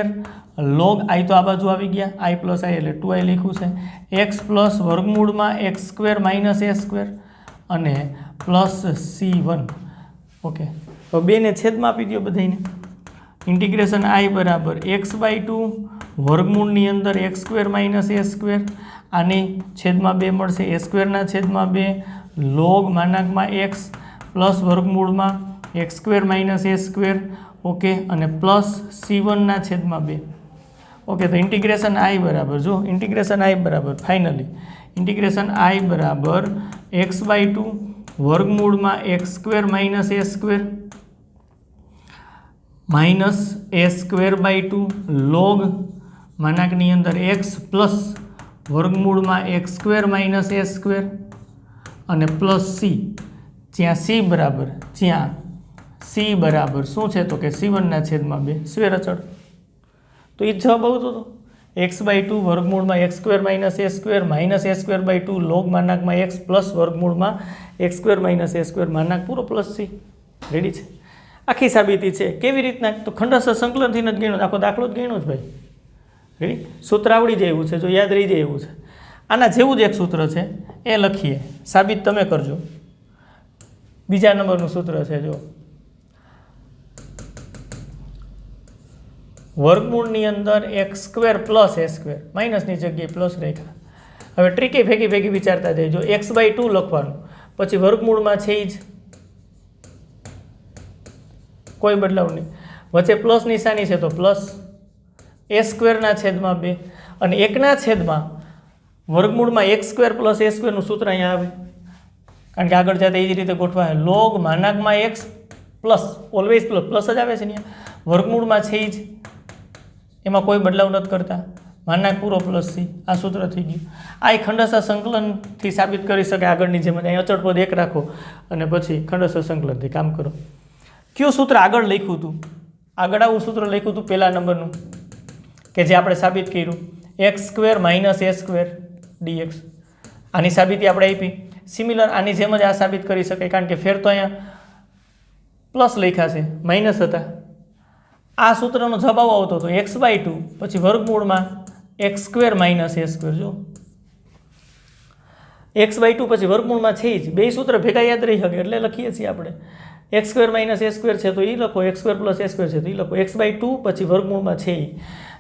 log I તો આ બાજુ આવી ગયા, I પ્લસ I એટલે 2I લખ્યું છે, x પ્લસ વર્ગમૂળમાં x² માઇનસ a² અને પ્લસ c1. ઓકે, તો બેને છેદમાં આપી દો બધાને. ઇન્ટિગ્રેશન I બરાબર x/2 વર્ગમૂળની અંદર x² માઇનસ a², આની છેદમાં 2 મળશે, a² ના છેદમાં 2 log માનાકમાં x પ્લસ વર્ગમૂળમાં x² માઇનસ a². ઓકે, અને પ્લસ c1 ના છેદમાં 2. ઓકે, તો ઇન્ટિગ્રેશન I બરાબર, જો ઇન્ટિગ્રેશન I બરાબર ફાઇનલી ઇન્ટિગ્રેશન I બરાબર x/2 વર્ગમૂળમાં x² minus a² minus a²/2 log માનાકની અંદર x પ્લસ વર્ગમૂળમાં x² માઇનસ a² અને પ્લસ c, જ્યાં c બરાબર શું છે તો કે c1 ના છેદમાં 2 સ્ક્વેર અચળ. તો એ જ જવાબ આવતો હતો. x/2 વર્ગમૂળમાં x² - a² minus a²/2 log માનાંકમાં x plus વર્ગમૂળમાં x² - a² માનાંક પૂરો પ્લસ c. રેડી છે. આખી સાબિતી છે. કેવી રીતના? તો ખંડસ્થ સંકલનથી જ ગણ્યો, આખો દાખલો જ ગણ્યો જ ભાઈ. રેડી? સૂત્ર આવડી જાય એવું છે, જો યાદ રહી જાય એવું છે. આના જેવું જ એક સૂત્ર છે, એ લખીએ, સાબિત તમે કરજો. બીજા નંબરનું સૂત્ર છે, જો વર્ગમૂળની અંદર x² + a² માઇનસની જગ્યાએ પ્લસ રાખ્યા. હવે ટ્રીકે ભેગી વિચારતા જાય. જો x/2 લખવાનું, પછી વર્ગમૂળમાં છે જ કોઈ બદલાવ નહીં, વચ્ચે પ્લસ નિશાની છે તો પ્લસ a²/2 અને 1/, વર્ગમૂળમાં x² + a² નું સૂત્ર અહીંયા આવે, કારણ કે આગળ જતા એ જ રીતે ગોઠવાય. log માનાંકમાં x plus always plus જ આવે છે ને, વર્ગમૂળમાં છે જ, એમાં કોઈ બદલાવ નથી કરતા, માનાંક પૂરો પ્લસ c. આ સૂત્ર થઈ ગયું. આ ખંડસ્થ સંકલનથી સાબિત કરી શકે. આગળની જેમ અહીં અચળ પદ 1 રાખો અને પછી ખંડસ્થ સંકલનથી કામ કરો. કયું સૂત્ર આગળ લખ્યું હતું? આગળ આવું સૂત્ર લખ્યું હતું પહેલા નંબરનું, કે જે આપણે સાબિત કર્યું, x² - a² dx. આની સાબિતી આપણે આપી. સિમિલર આની જેમ જ આ સાબિત કરી શકાય, કારણ કે ફેર તો અહીંયા પ્લસ લખ્યા છે, માઇનસ હતા. આ સૂત્રનો જવાબ આવતો હતો x/2 પછી વર્ગમૂળમાં x² - a². જો x/2 પછી વર્ગમૂળમાં છે જ, બે સૂત્ર ભેગા યાદ રહી શકે એટલે લખીએ છીએ આપણે. x² - a² છે તો એ લખો, x² + a² છે તો એ લખો. x/2 પછી વર્ગમૂળમાં છે એ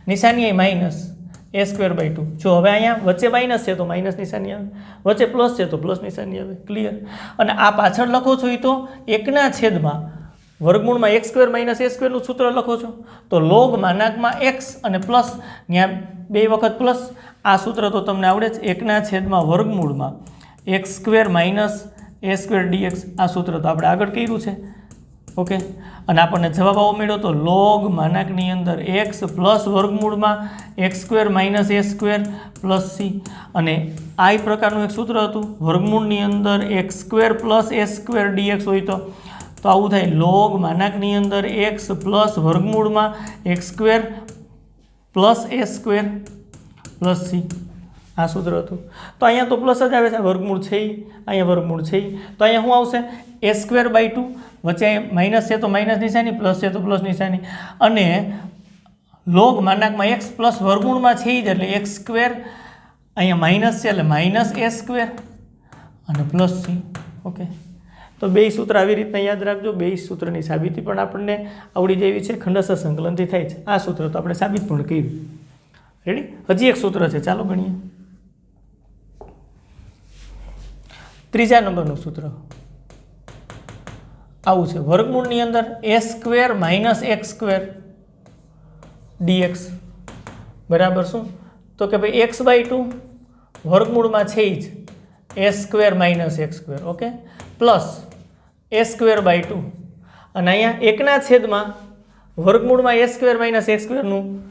નિશાની માઇનસ a²/2. જો હવે અહીંયા વચ્ચે માઇનસ છે તો માઇનસ નિશાની આવે, વચ્ચે પ્લસ છે તો પ્લસ નિશાની આવે. ક્લિયર? અને આ પાછળ લખો છો એ તો 1/, વર્ગમૂળમાં x² - a² નું સૂત્ર લખો છો તો log માનાંકમાં x અને પ્લસ, ત્યાં 2 વખત પ્લસ. આ સૂત્ર તો તમને આવડે જ, 1/, વર્ગમૂળમાં x² - a² dx. આ સૂત્ર તો આપણે આગળ કર્યું છે. ઓકે, અને આપણને જવાબ આવો મળ્યો તો log માનાંકની અંદર x પ્લસ વર્ગમૂળમાં x² - a² પ્લસ c. અને આ પ્રકારનું એક સૂત્ર હતું, વર્ગમૂળની અંદર x² + a² dx હોય તો આવું થાય, log માનાંકની અંદર x પ્લસ વર્ગમૂળમાં x² + a² પ્લસ c. આ સૂત્ર હતું. તો અહીંયા તો પ્લસ જ આવે છે, વર્ગમૂળ છે, અહીંયા વર્ગમૂળ છે, તો અહીંયા શું આવશે? a²/2, વચ્ચે માઇનસ છે તો માઇનસ નિશાની, પ્લસ છે તો પ્લસ નિશાની, અને log માનાંકમાં x પ્લસ વર્ગમૂળમાં છે જ એટલે x², અહીંયા માઇનસ છે એટલે માઇનસ a² અને પ્લસ c. ઓકે, તો બે સૂત્ર આવી રીતના યાદ રાખજો. બે સૂત્રની સાબિતી પણ આપણને આવડી જેવી છે, ખંડસ્થ સંકલનથી થાય છે. આ સૂત્ર તો આપણે સાબિત પણ કર્યું. રેડી? હજી એક સૂત્ર છે, ચાલો ગણીએ. ત્રીજા નંબરનું સૂત્ર આવું છે, વર્ગમૂળની અંદર a² - x² dx બરાબર શું? તો કે ભાઈ x/2 વર્ગમૂળમાં છે જ a² - x². Okay, plus a²/2 અને અહીંયા 1/, વર્ગમૂળમાં a² - x² નું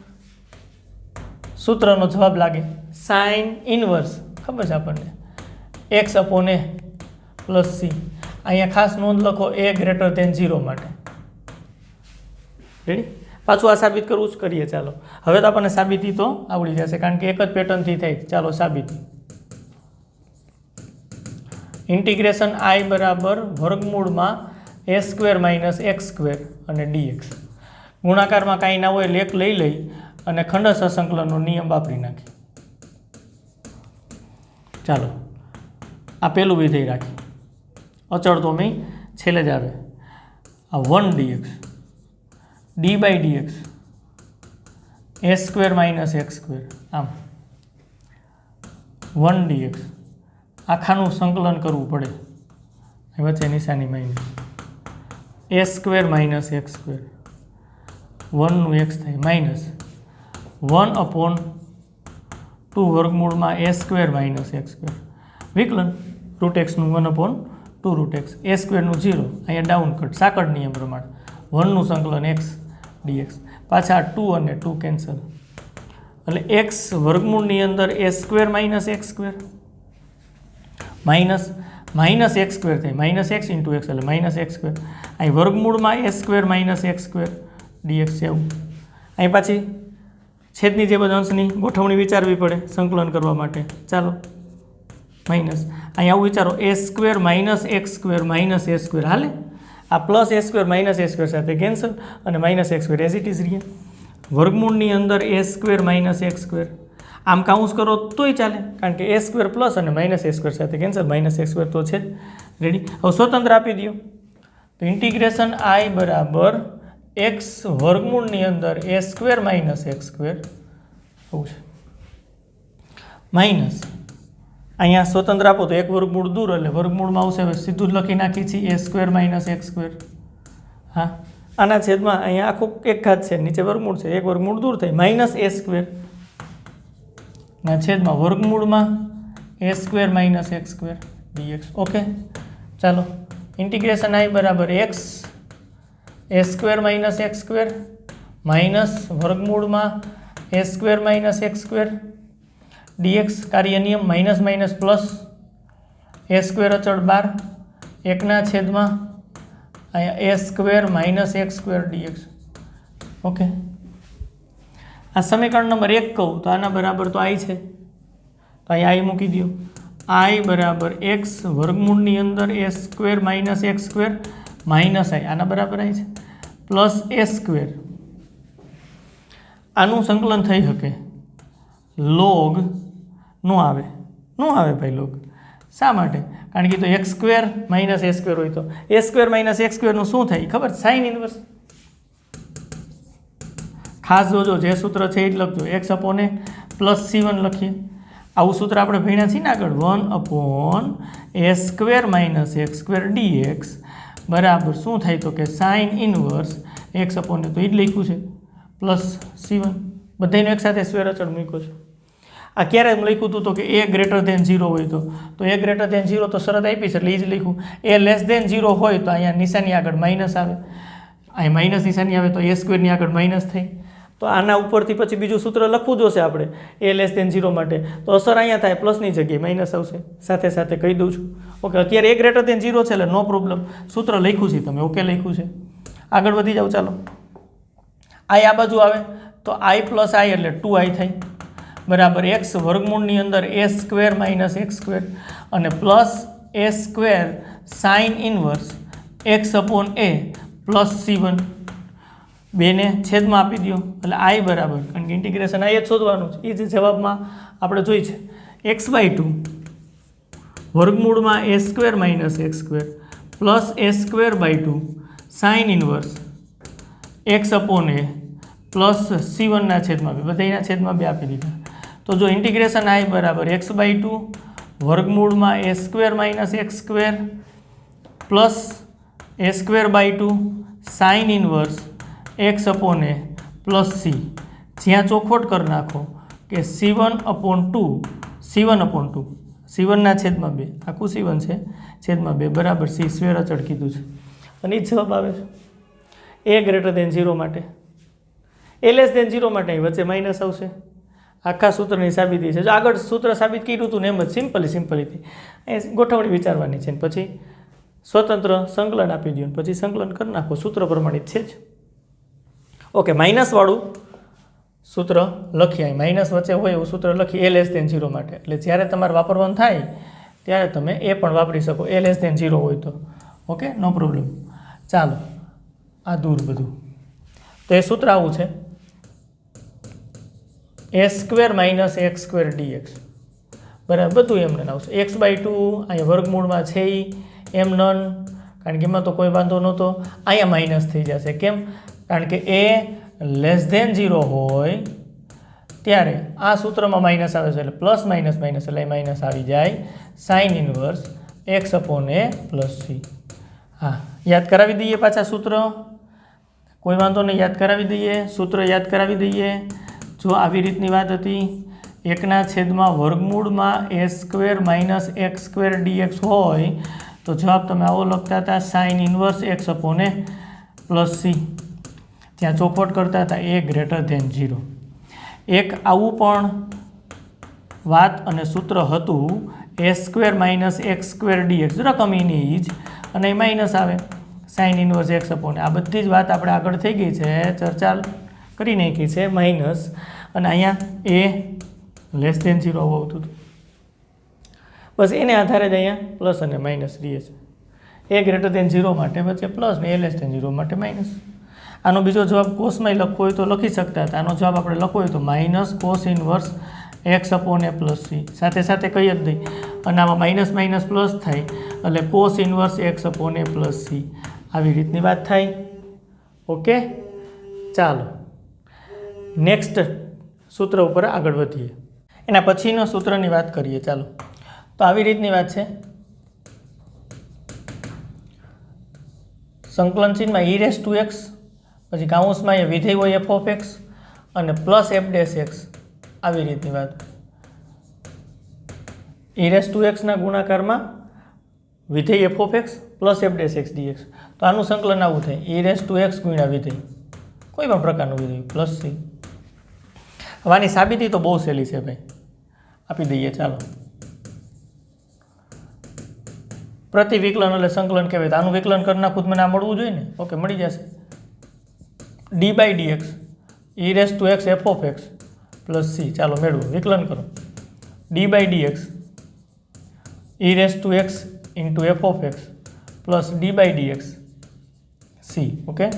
સૂત્રનો જવાબ લાગે સાઇન ઇનવર્સ. ખબર છે આપણને, x/a પ્લસ c. અહીંયા ખાસ નોંધ લખો, a > 0 માટે. રેડી? પાછું આ સાબિત કરવું જ કરીએ. ચાલો, હવે તો આપણને સાબિતી તો આવડી જશે, કારણ કે એક જ પેટર્નથી થાય. ચાલો સાબિતી. ઇન્ટિગ્રેશન I બરાબર વર્ગમૂળમાં a² - x² અને dx. ગુણાકારમાં કાંઈ ના હોય એટલે એક લઈ અને ખંડસ્થ સંકલનનો નિયમ વાપરી નાખી. ચાલો, આ પહેલું વિધેય રાખી, અચળ તો મેં છેલ્લે જ આવે. આ 1 dx d/dx a² - x², આમ 1 dx. આખાનું સંકલન કરવું પડે, વચ્ચે નિશાની માઇનસ a² - x², 1 નું x થાય માઇનસ 1/2 વર્ગમૂળમાં a² - x². વિકલન √x નું 1/2 √x, a² નું 0, અહીંયા ડાઉન કટ, સાંકળ નિયમ પ્રમાણે 1 નું સંકલન x dx. પાછા 2 અને 2 કેન્સલ, એટલે x વર્ગમૂળની અંદર a² - x² માઇનસ x² થાય, -x × x એટલે -x². અહીં વર્ગમૂળમાં a² - x² dx છે. એવું અહીં પાછી છેદની જે બધા અંશની ગોઠવણી વિચારવી પડે સંકલન કરવા માટે. ચાલો માઇનસ અહીંયા આવું વિચારો a square minus x square minus a square હાલે. આ plus a square minus a square સાથે કેન્સલ અને minus x square as it is રહ્યા. વર્ગમૂળની અંદર a square minus x square આમ કાઉન્સ કરો તોય ચાલે કારણ કે a સ્ક્વેર પ્લસ અને માઇનસ a સ્ક્વેર સાથે કેન્સલ માઇનસ x સ્ક્વેર તો છે જ. રેડી. હવે સ્વતંત્ર આપી દો તો ઇન્ટિગ્રેશન I બરાબર x વર્ગમૂળની અંદર a square minus x square આવું છે માઇનસ અહીંયા સ્વતંત્ર આપો તો એક વર્ગમૂળ દૂર એટલે વર્ગમૂળમાં આવશે. હવે સીધું જ લખી નાખી છીએ a square minus x square. હા આના છેદમાં અહીંયા આખું એક ઘાત છે નીચે વર્ગમૂળ છે એક વર્ગમૂળ દૂર થઈ માઇનસ a સ્ક્વેર ના છેદમાં વર્ગમૂળમાં a square minus x square dx. Okay ચાલો ઇન્ટિગ્રેશન I બરાબર x a square minus x square minus વર્ગમૂળમાં a square minus x square dx. કાર્ય નિયમ minus minus plus a square અચળ 12 એકના છેદમાં અહીંયા a square minus x square dx. Okay આ સમીકરણ નંબર 1 કહું તો આના બરાબર તો I છે તો અહીંયા I મૂકી દો. I બરાબર x વર્ગમૂળની અંદર a square minus x square minus I આના બરાબર I છે પ્લસ a સ્ક્વેર. આનું સંકલન થઈ શકે લોગ નો આવે ભાઈ લોગ. શા માટે? કારણ કે તો x square minus a square હોય તો a સ્ક્વેર માઇનસ x સ્ક્વેરનું શું થાય ખબર? Sine inverse. ખાસ જોજો જે સૂત્ર છે એ જ લખજો. x upon a plus c1 લખીએ. આવું સૂત્ર આપણે ભણ્યા છીએ ને આગળ 1 upon a square minus x square dx બરાબર શું થાય તો કે sign inverse x upon a તો એ જ લખ્યું છે પ્લસ c1 બધાનો એક સાથે સ્ક્વેર અચળ મૂક્યો છે. આ ક્યારે લખ્યું હતું તો કે a ગ્રેટર ધેન 0 હોય તો a ગ્રેટર ધેન 0 તો શરત આપી છે એટલે એ જ લખ્યું. a લેસ ધેન 0 હોય તો અહીંયા નિશાની આગળ માઇનસ આવે અહીં માઇનસ નિશાની આવે તો a સ્ક્વેરની આગળ માઇનસ થઈ. તો આના ઉપરથી પછી બીજું સૂત્ર લખવું જોશે આપણે a લેસ ધેન 0 માટે તો અસર અહીંયા થાય પ્લસની જગ્યાએ માઇનસ આવશે. સાથે સાથે કહી દઉં છું. ઓકે અત્યારે a ગ્રેટર ધેન 0 છે એટલે નો પ્રોબ્લેમ સૂત્ર લખ્યું છે તમે ઓકે લખ્યું છે. આગળ વધી જાઓ ચાલો. I આ બાજુ આવે તો I પ્લસ I એટલે 2I થાય બરાબર x વર્ગમૂળની અંદર a square minus x square અને plus a square sine inverse x upon a plus c1 બેને છેદમાં આપી દો એટલે I બરાબર કારણ કે ઇન્ટિગ્રેશન I જ શોધવાનું છે એ જ જવાબમાં આપણે જોઈ છે x/2 વર્ગમૂળમાં a square minus x square plus a square by 2 sine inverse x upon a plus c1 ના છેદમાં 2 બધાના છેદમાં 2 આપી દીધા. તો જો ઇન્ટિગ્રેશન I બરાબર x/2 વર્ગમૂળમાં a square minus x square plus a square by 2 sine inverse x upon a plus c જ્યાં ચોખવટ કરી નાખો કે c1 અપોન 2 c1ના છેદમાં 2 આખું c1 છે છેદમાં 2 બરાબર c સ્ક્વેર અચળ કીધું છે અને એ જવાબ આવે છે. a ગ્રેટર ધેન 0 માટે a લેસ ધેન 0 માટે અહીં વચ્ચે માઇનસ આવશે. આખા સૂત્રની સાબિતી છે. જો આગળ સૂત્ર સાબિત કર્યું હતું ને એમ જ સિમ્પલીથી અહીં ગોઠવણી વિચારવાની છે પછી સ્વતંત્ર સંકલન આપી દો પછી સંકલન કરી નાખો સૂત્ર પ્રમાણિત છે જ. ઓકે માઇનસવાળું સૂત્ર લખીએ અહીં માઇનસ વચ્ચે હોય એવું સૂત્ર લખીએ a લેસ ધેન 0 માટે એટલે જ્યારે તમારે વાપરવાનું થાય ત્યારે તમે એ પણ વાપરી શકો a લેસ ધેન 0 હોય તો. Okay no problem. ચાલો આ દૂર બધું તો એ સૂત્ર આવું છે a square minus x square dx બરાબર બધું એમને આવશે. x/2 અહીંયા વર્ગમૂળમાં છે એમ નન કારણ કે એમાં તો કોઈ વાંધો નહોતો. અહીંયા માઇનસ થઈ જશે કેમ? કારણ કે a લેસ ધેન 0 હોય ત્યારે આ સૂત્રમાં માઇનસ આવે છે એટલે પ્લસ માઇનસ માઇનસ એટલે માઇનસ આવી જાય sign inverse x upon a plus c. હા યાદ કરાવી દઈએ પાછા સૂત્ર કોઈ વાંધો નહીં યાદ કરાવી દઈએ સૂત્ર યાદ કરાવી દઈએ. જો આવી રીતની વાત હતી એકના છેદમાં વર્ગમૂળમાં a square minus x square dx હોય તો જવાબ તમે આવો લખતા હતા sign inverse x upon a plus c ત્યાં ચોખવટ કરતા હતા a ગ્રેટર ધેન 0. એક આવું પણ વાત અને સૂત્ર હતું a square minus x square dx રકમ એની જ અને એ માઇનસ આવે સાઇન ઇન્વર્સ x અપોન આ બધી જ વાત આપણે આગળ થઈ ગઈ છે ચર્ચા કરી નાખી છે માઇનસ અને અહીંયા એ લેસ ધેન 0 આવું આવતું હતું. બસ એને આધારે જ અહીંયા પ્લસ અને માઇનસ રહીએ છે. એ ગ્રેટર ધેન 0 માટે વચ્ચે પ્લસ ને એ લેસ ધેન 0 માટે માઇનસ. આનો બીજો જવાબ કોસમાં લખવો હોય તો લખી શકતા હતા. આનો જવાબ આપણે લખવો હોય તો minus cos inverse x upon A plus C સાથે સાથે કહી જ દઈ. અને આમાં માઇનસ માઇનસ પ્લસ થાય એટલે cos inverse x upon A plus C આવી રીતની વાત થાય. ઓકે, ચાલો નેક્સ્ટ સૂત્ર ઉપર આગળ વધીએ. એના પછીનો સૂત્રની વાત કરીએ. ચાલો, તો આવી રીતની વાત છે. સંકલન ચિહ્નમાં e રેસ ટુ એક્સ, પછી કાઉન્સમાં એ વિધેય હોય એફ ઓફ એક્સ અને પ્લસ એફ ડેશ એક્સ આવી રીતની વાત. e રેસ ટુ એક્સના ગુણાકારમાં વિધેય f of x plus F dash x dx. તો આનું સંકલન આવું થાય e રેસ ટુ એક્સ ગુણ્યા વિધેય કોઈ પણ પ્રકારનું વિધેય પ્લસ સી. હવે આની સાબિતી તો બહુ સહેલી છે ભાઈ, આપી દઈએ. ચાલો, પ્રતિ વિકલન એટલે સંકલન કહેવાય. તો આનું વિકલન કરી નાખું મને આ મળવું જોઈએ ને. ઓકે, મળી જશે. D by D x E raise to x F of x plus c. ચાલો મેળવો, વિકલન કરો. D by D x E raise to x into f of x plus d by D x c. Okay,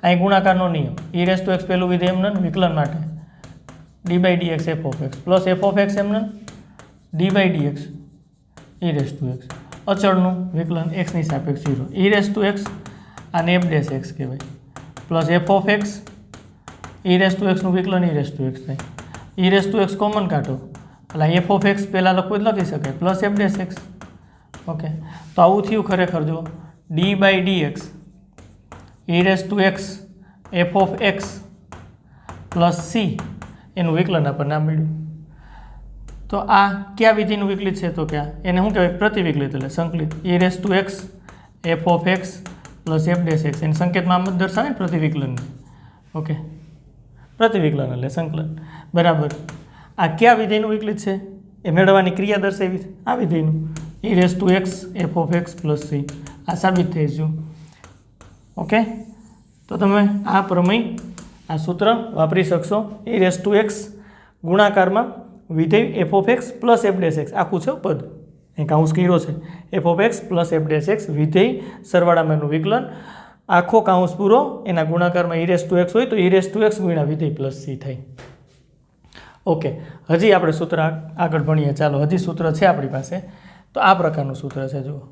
અહીં ગુણાકારનો નિયમ ઈ raise to x પહેલું વિધેય એમને વિકલન માટે D by D X F of x plus F of X એમને D by D x E raise to X. અચળનું વિકલન એક્સની સાપેક્ષ 0 ઈ રેસ ટુ એક્સ આને એફ ડેશ એક્સ કહેવાય plus F of X E raise to એક્સનું વિકલન E raise to X થાય. ઈ રેસ ટુ એક્સ કોમન કાઢો એટલે એફ ઓફ એક્સ પહેલાં લખવું લખી શકાય plus F dash x. Okay, તો આવું થયું ખરેખર. જો d by D x E raise to x F of x plus c એનું વિકલન આપણને આ મળ્યું. તો આ કયા વિધિનું વિકલિત છે? તો ક્યાં એને શું કહેવાય? પ્રતિવિકલિત એટલે સંકલિત. ઈ raise to x F of x plus F dash x એને સંકેતમાં આમ જ દર્શાવે ને પ્રતિવિકલન. ઓકે, પ્રતિવિકલન એટલે સંકલન. બરાબર. આ કયા વિધેયનું વિકલિત છે એ મેળવવાની ક્રિયા દર્શાવી છે આ વિધેયનું E raise to x F of x plus C. આ સાબિત થઈ ગયું. ઓકે, તો તમે આ પ્રમેય આ સૂત્ર વાપરી શકશો. ઈ રેસ ટુ એક્સ ગુણાકારમાં વિધેય f of x plus F dash x આખું છે પદ અહીં કાઉન્સ કર્યો છે. F of x plus F dash x વિધેય સરવાળામાંનું વિકલન આખો કાઉન્સ પૂરો એના ગુણાકારમાં ઈ રેસ ટુ એક્સ હોય તો ઈ રેસ ટુ એક્સ ગુણ્યા વિધેય પ્લસ સી થાય. ઓકે, હજી આપણે સૂત્ર આગળ ભણીએ. ચાલો, હજી સૂત્ર છે આપણી પાસે. તો આ પ્રકારનું સૂત્ર છે. જુઓ,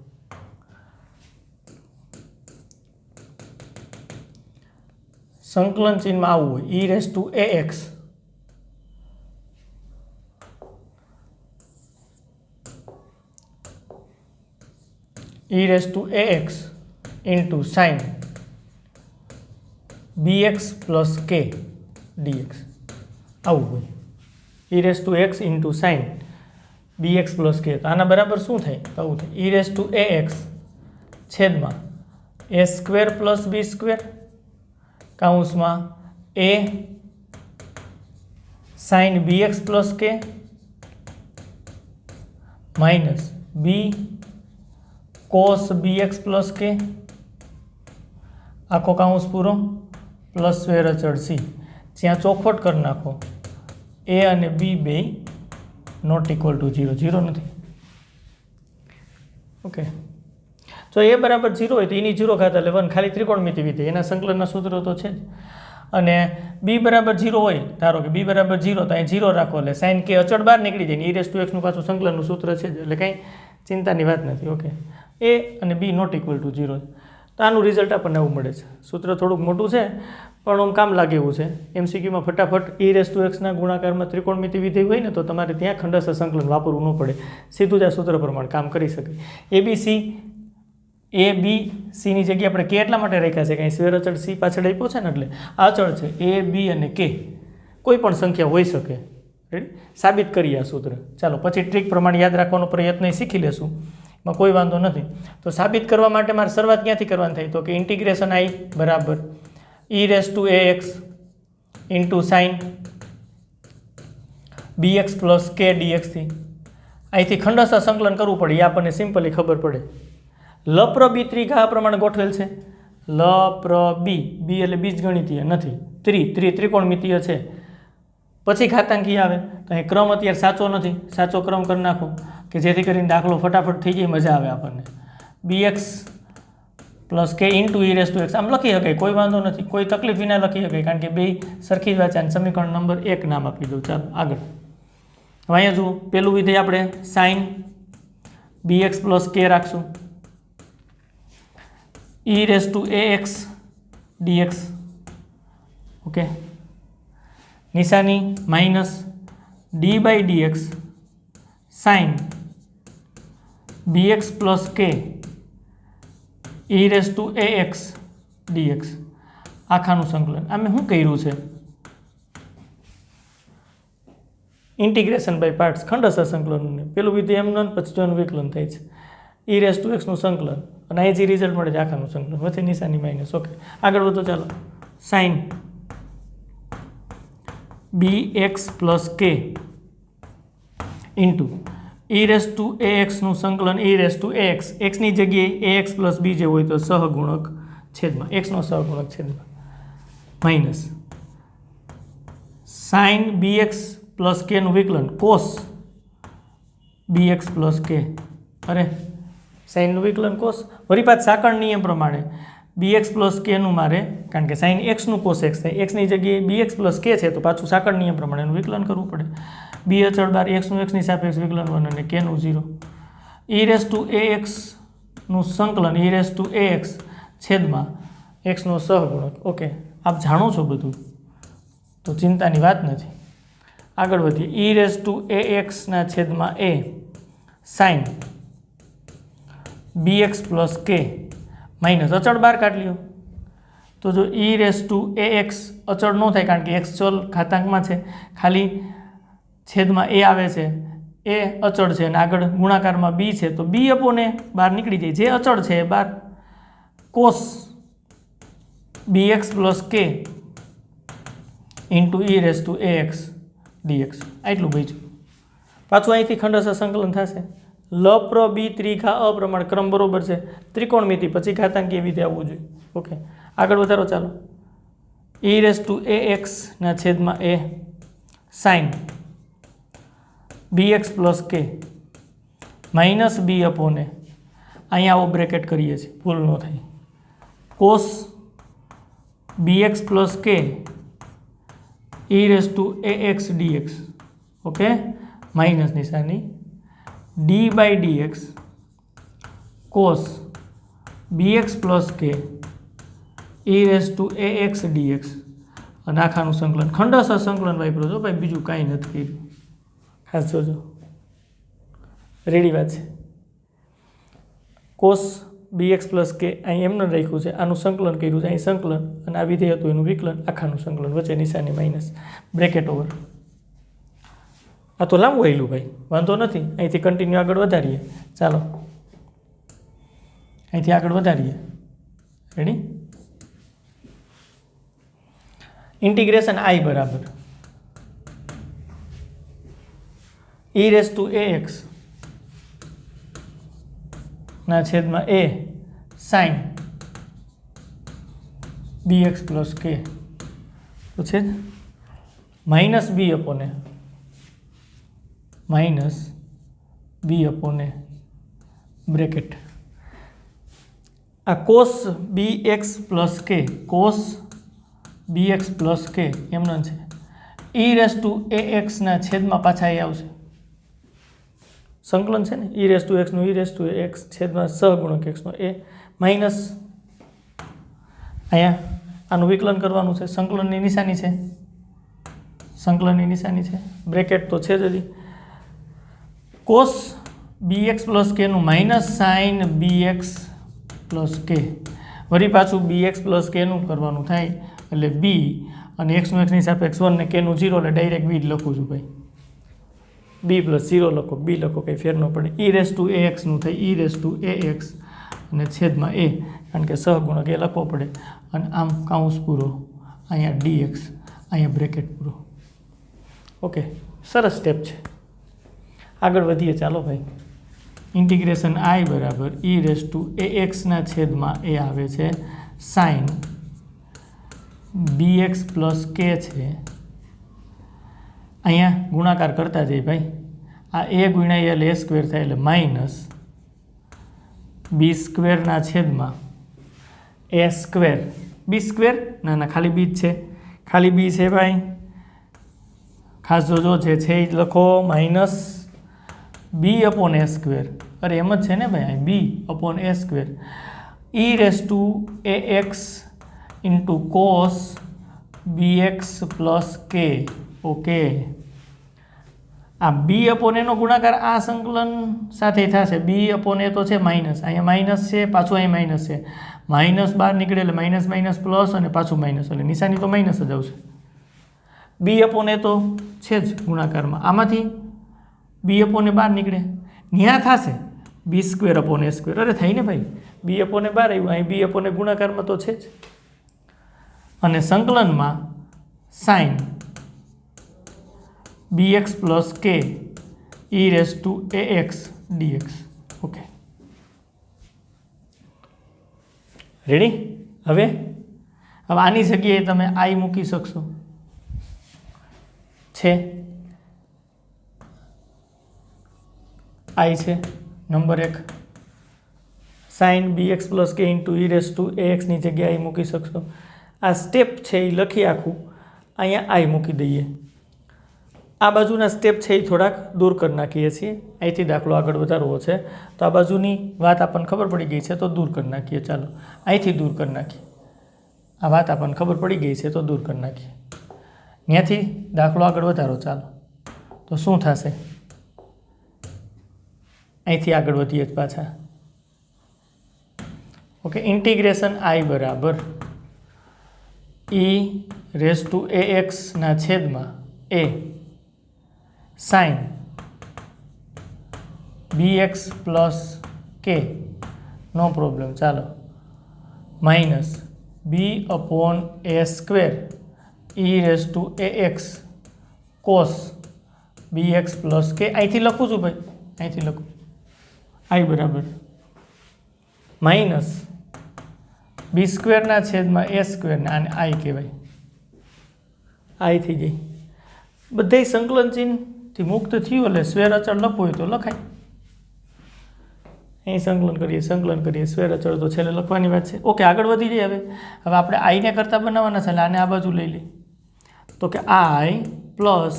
સંકલન ચિહ્નમાં આવું હોય e raise to a x E raise to a x into sine b x plus k dx આવું હોય. E raise to x into sine b x plus k. તો આના બરાબર શું થાય? તો આવું થાય ઈ રેસ ટુ એ એક્સ છેદમાં a square plus B square કાઉન્સમાં a sine b x plus કે minus b cos b x plus k આખો કાઉન્સ પૂરો પ્લસ સ્ક્વેર અચળ સી. જ્યાં ચોખવટ કરી નાખો એ અને બી બે નોટ ઇક્વલ ટુ 0 0 નથી. ઓકે, જો એ બરાબર 0 હોય તો એની 0 ઘાત એટલે 1 ખાલી ત્રિકોણમિતિ વિધેય એના સંકલનના સૂત્રો તો છે જ. અને બી બરાબર 0 હોય, ધારો કે બી બરાબર 0 તો અહીં 0 રાખો એટલે સાઇન કે અચળ બહાર નીકળી જાય ને ઈ રેસ ટુ એક્સનું પાછું સંકલનનું સૂત્ર છે જ એટલે કંઈ ચિંતાની વાત નથી. ઓકે, એ અને બી નોટ ઇક્વલ ટુ 0 તો આનું રિઝલ્ટ આપણને એવું મળે છે. સૂત્ર થોડુંક મોટું છે પણ આમ કામ લાગે એવું છે. એમસીક્યુમાં ફટાફટ ઈ રેસ ટુ એક્સના ગુણાકારમાં ત્રિકોણમિતિ વિધેય હોય ને તો તમારે ત્યાં ખંડસ્થ સંકલન વાપરવું ન પડે, સીધું જ આ સૂત્ર પ્રમાણે કામ કરી શકે. એબીસી એ બી સીની જગ્યાએ આપણે કે એટલા માટે રાખ્યા છે કંઈ સ્ક્વેર અચળ સી પાછળ આપ્યો છે ને એટલે આ અચળ છે. એ બી અને કે કોઈ પણ સંખ્યા હોઈ શકે. રેડી, સાબિત કરીએ આ સૂત્ર. ચાલો પછી ટ્રીક પ્રમાણે યાદ રાખવાનો પ્રયત્ન શીખી લેશું, એમાં કોઈ વાંધો નથી. તો સાબિત કરવા માટે મારે શરૂઆત ક્યાંથી કરવાની થાય? તો કે ઇન્ટિગ્રેશન આઈ બરાબર e raise to a x into sine b x plus k ડીએક્સથી અહીંથી ખંડસ્થ સંકલન કરવું પડે. એ આપણને સિમ્પલી ખબર પડે. લપ્ર બી ત્રિઘા આ પ્રમાણે ગોઠવેલ છે. લપ્ર બી, બી એટલે બીજગણિતીય નથી, ત્રિકોણમિતીય છે. પછી ઘાતાંકી આવે તો અહીં ક્રમ અત્યારે સાચો નથી, સાચો ક્રમ કરી નાખો કે જેથી કરીને દાખલો ફટાફટ થઈ જાય, મજા આવે આપણને. bx plus k into E raise to x આમ લખી શકાય, કોઈ વાંધો નથી, કોઈ તકલીફ વિના લખી શકાય, કારણ કે બે સરખી જ વાત છે. સમીકરણ નંબર 1 નામ આપી દઉં. ચાલો આગળ. હવે અહીંયા જુઓ, પેલું વિધેય આપણે સાઇન bx પ્લસ કે રાખશું, E raise to ax dx, okay, નિશાની minus D by dx sine bx plus K E raise to ax dx આખાનું સંકલન. આમે શું કર્યું છે? ઇન્ટિગ્રેશન બાય પાર્ટ્સ, ખંડસર સંકલનને. પેલું વિધેય એમનું પછી જોનું વિકલન થાય છે. ઈ રેસ ટુ એક્સનું સંકલન અને અહીં જે રિઝલ્ટ મળે છે આખાનું સંકલન, વચ્ચે નિશાની માઇનસ. ઓકે, આગળ વધો. ચાલો, sign bx plus k into ઈ રેસ ટુ axનું સંકલન ઈ રેસ ટુ ax, એક્સની જગ્યાએ ax પ્લસ બી જે હોય તો સહગુણક છેદમાં એક્સનો સહગુણક છેદમાં માઇનસ સાઇન bx પ્લસ કેનું વિકલન કોસ bx પ્લસ કે. અરે સાઇનનું વિકલન કોસ, વળી પાછ સાંકળ નિયમ પ્રમાણે bx પ્લસ કેનું મારે, કારણ કે સાઇન એક્સનું કોસ એક્સ થાય, એક્સની જગ્યાએ bx પ્લસ કે છે તો પાછું સાંકળ નિયમ પ્રમાણે એનું વિકલન કરવું પડે. બી અચળ બાર એક્સનું એક્સની સાપેક્ષ વિકલન 1 અને કેનું 0. ઈ રેસ ટુ axનું સંકલન ઈ રેસ ટુ ax છેદમાં એક્સનો સહગુણક. ઓકે, આપ જાણો છો બધું તો ચિંતાની વાત નથી. આગળ વધીએ. ઈ રેસ ટુ axના છેદમાં a સાઇન bx પ્લસ કે માઇનસ અચળ બાર કાઢ લ્યો તો જો ઈ રેસ ટુ ax અચળ ન થાય, કારણ કે એક્સ ચલ ઘાતાંકમાં છે, ખાલી છેદમાં એ આવે છે, એ અચળ છે અને આગળ ગુણાકારમાં બી છે તો બી અપોને બહાર નીકળી જાય, જે અચળ છે એ બહાર. Cos bx plus k into E raise to ax dx આટલું બચ્યું. પાછું અહીંથી ખંડસર સંકલન થશે. લપ્ર બી ત્રિઘા અપ્રમાણ ક્રમ બરોબર છે, ત્રિકોણમિતિ પછી ઘાતાંકીય વિધેય આવવું જોઈએ. ઓકે, આગળ વધારો. ચાલો, ઈ રેસ ટુ ax ના છેદમાં a સાઇન bx પ્લસ કે માઇનસ બી અપોને અહીંયા આવો બ્રેકેટ કરીએ છીએ, ભૂલ ન થાય, cos bx plus K E raise to ax dx. Okay, minus નિશાની D by dx cos bx plus K E raise to ax dx અને આખાનું સંકલન. ખંડસર સંકલન વાપરો છો ભાઈ, બીજું કાંઈ નથી કર્યું. ખાસ જોજો, રેડી વાત છે. કોસ bx પ્લસ કે અહીં એમને રાખ્યું છે, આનું સંકલન કર્યું છે, અહીં સંકલન અને આ વિધેય હતું એનું વિકલન, આખાનું સંકલન, વચ્ચે નિશાની માઇનસ, બ્રેકેટ ઓવર. આ તો લાંબુ આવેલું ભાઈ, વાંધો નથી. અહીંથી કન્ટિન્યુ આગળ વધારીએ. ચાલો, અહીંથી આગળ વધારીએ. રેડી. ઇન્ટિગ્રેશન આઈ બરાબર ઈ રેસ ટુ ax ના છેદમાં a sine bx plus k તો છે માઇનસ બી અપોને બ્રેકેટ. આ કોસ bx પ્લસ કે, કોસ bx પ્લસ કે એમનો છે. ઈ રેસ ટુ ax ના છેદમાં પાછા એ આવશે, સંકલન છે ને, ઈ રેસ ટુ એક્સનું ઈ રેસ ટુ એક્સ છેદમાં સહગુણક એક્સનો એ માઇનસ અહીંયા આનું વિકલન કરવાનું છે, સંકલનની નિશાની છે, સંકલનની નિશાની છે, બ્રેકેટ તો છે જ હજી. કોસ bx પ્લસ કેનું minus sine bx plus K, વળી પાછું bx પ્લસ કેનું કરવાનું થાય એટલે બી અને એક્સનું એક્સની સાપેક્ષ 1 ને કેનું 0 એટલે ડાયરેક્ટ બી જ લખું છું ભાઈ. બી પ્લસ 0 લખો, બી લખો, કંઈ ફેર ન પડે. ઈ રેસ ટુ axનું થાય ઈ રેસ ટુ ax અને છેદમાં a, કારણ કે સહગુણક એ લખવો પડે અને આમ કાઉન્સ પૂરો, અહીંયા dx, અહીંયા બ્રેકેટ પૂરો. ઓકે, સરસ સ્ટેપ છે. આગળ વધીએ. ચાલો ભાઈ. ઇન્ટિગ્રેશન આઈ બરાબર ઈ રેસ ટુ ax ના છેદમાં એ આવે છે સાઇન bx પ્લસ કે છે અહીંયા ગુણાકાર કરતા જઈએ ભાઈ, આ a ગુણ્યા l a સ્ક્વેર થાય એટલે માઇનસ b સ્ક્વેરના છેદમાં a સ્ક્વેર, b સ્ક્વેર ના ખાલી b જ છે, ખાલી b છે ભાઈ, ખાસ જોજો જે છે એ લખો minus b upon a square, અરે એમ જ છે ને ભાઈ, b upon a square e raise to ax into cos bx plus k. Okay, આ b અપોન એનો ગુણાકાર આ સંકલન સાથે થશે. b અપોન એ તો છે માઇનસ, અહીંયા માઇનસ છે, પાછું અહીં માઇનસ છે, માઇનસ બહાર નીકળે એટલે માઇનસ માઇનસ પ્લસ અને પાછું માઇનસ, એટલે નિશાની તો માઇનસ જ આવશે. b અપોન એ તો છે જ ગુણાકારમાં, આમાંથી b અપોન એ બહાર નીકળે, ન્યા થશે b સ્ક્વેર અપોન એ સ્ક્વેર. અરે થાય ને ભાઈ, b અપોન એ બહાર આવ્યું, અહીં b અપોન એ ગુણાકારમાં તો છે જ, અને સંકલનમાં sine bx plus k e raise to ax dx. Okay, ready? હવે આની જગ્યાએ તમે i મૂકી શકશો, છે i છે number 1, sine bx plus k into e raise to axની જગ્યાએ i મૂકી શકશો. આ સ્ટેપ છે એ લખી આખું, અહીંયા i મૂકી દઈએ. આ બાજુના સ્ટેપ છે એ થોડાક દૂર કરી નાખીએ છીએ, અહીંથી દાખલો આગળ વધારવો છે તો આ બાજુની વાત આપણને ખબર પડી ગઈ છે તો દૂર કરી નાખીએ. ચાલો અહીંથી દૂર કરી નાખીએ, આ વાત આપણને ખબર પડી ગઈ છે તો દૂર કરી નાખીએ. ત્યાંથી દાખલો આગળ વધારો, ચાલો તો શું થશે, અહીંથી આગળ વધીએ જ પાછા. ઓકે, ઇન્ટિગ્રેશન i બરાબર e રેસ ટુ ax ના છેદમાં a sine bx plus k, no problem, ચાલો minus b upon a square e raise to ax cos bx plus k. અહીંથી લખું છું ભાઈ, અહીંથી લખું i બરાબર માઇનસ b સ્ક્વેરના છેદમાં a સ્ક્વેરના, આને i કહેવાય, i થઈ ગઈ. બધે સંકલન ચિહ્નથી મુક્ત થયું એટલે સ્વેર અચળ લખવું હોય તો લખાય. અહીં સંકલન કરીએ સ્વેર અચળ તો છેલ્લે લખવાની વાત છે. ઓકે, આગળ વધી જઈએ. હવે આપણે આઈને કરતાં બનાવવાના છે એટલે આને આ બાજુ લઈ લઈએ તો કે i પ્લસ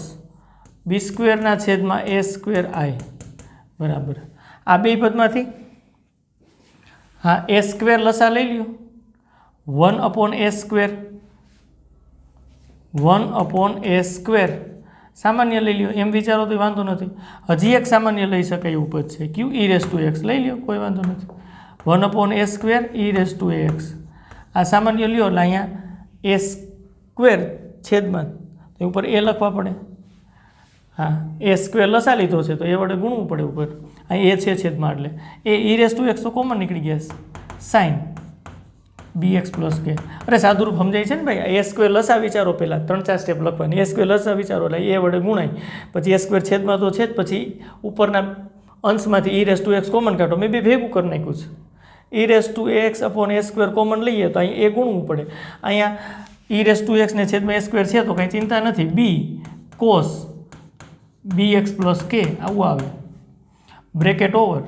b સ્ક્વેરના છેદમાં a સ્ક્વેર i બરાબર આ બે પદમાંથી હા a સ્ક્વેર લસા લઈ લ્યો, 1 upon a square, 1 upon a square સામાન્ય લઈ લ્યો, એમ વિચારો તો વાંધો નથી. હજી એક સામાન્ય લઈ શકાય એવું પદ છે q e raise two x, લઈ લ્યો કોઈ વાંધો નથી. 1 upon a square e raise to ax, આ સામાન્ય લ્યો એટલે અહીંયા a સ્ક્વેર છેદમાં તો ઉપર a લખવા પડે. હા, a સ્ક્વેર લસા લીધો છે તો એ વડે ગુણવું પડે ઉપર, અહીં a છે છેદમાં એટલે એ e રેસ ટુ x તો કોમન નીકળી ગયા, સાઇન bx પ્લસ k. અરે સાદુરૂપ સમજાય છે ને ભાઈ, a સ્ક્વેર લસા વિચારો, પહેલાં 3-4 સ્ટેપ લખવાની, a સ્ક્વેર લસા વિચારો એટલે એ વડે ગુણાય, પછી a સ્ક્વેર છેદમાં તો છે જ, પછી ઉપરના અંશમાંથી e raise two x common કાઢો, મેં બી ભેગું કરી નાખ્યું છે. e raise to ax upon a square common લઈએ તો અહીં એ ગુણવું પડે, અહીંયા e રેસ ટુ x ને છેદમાં a સ્ક્વેર છે તો કંઈ ચિંતા નથી, b cos bx plus k આવું આવે, બ્રેકેટ ઓવર,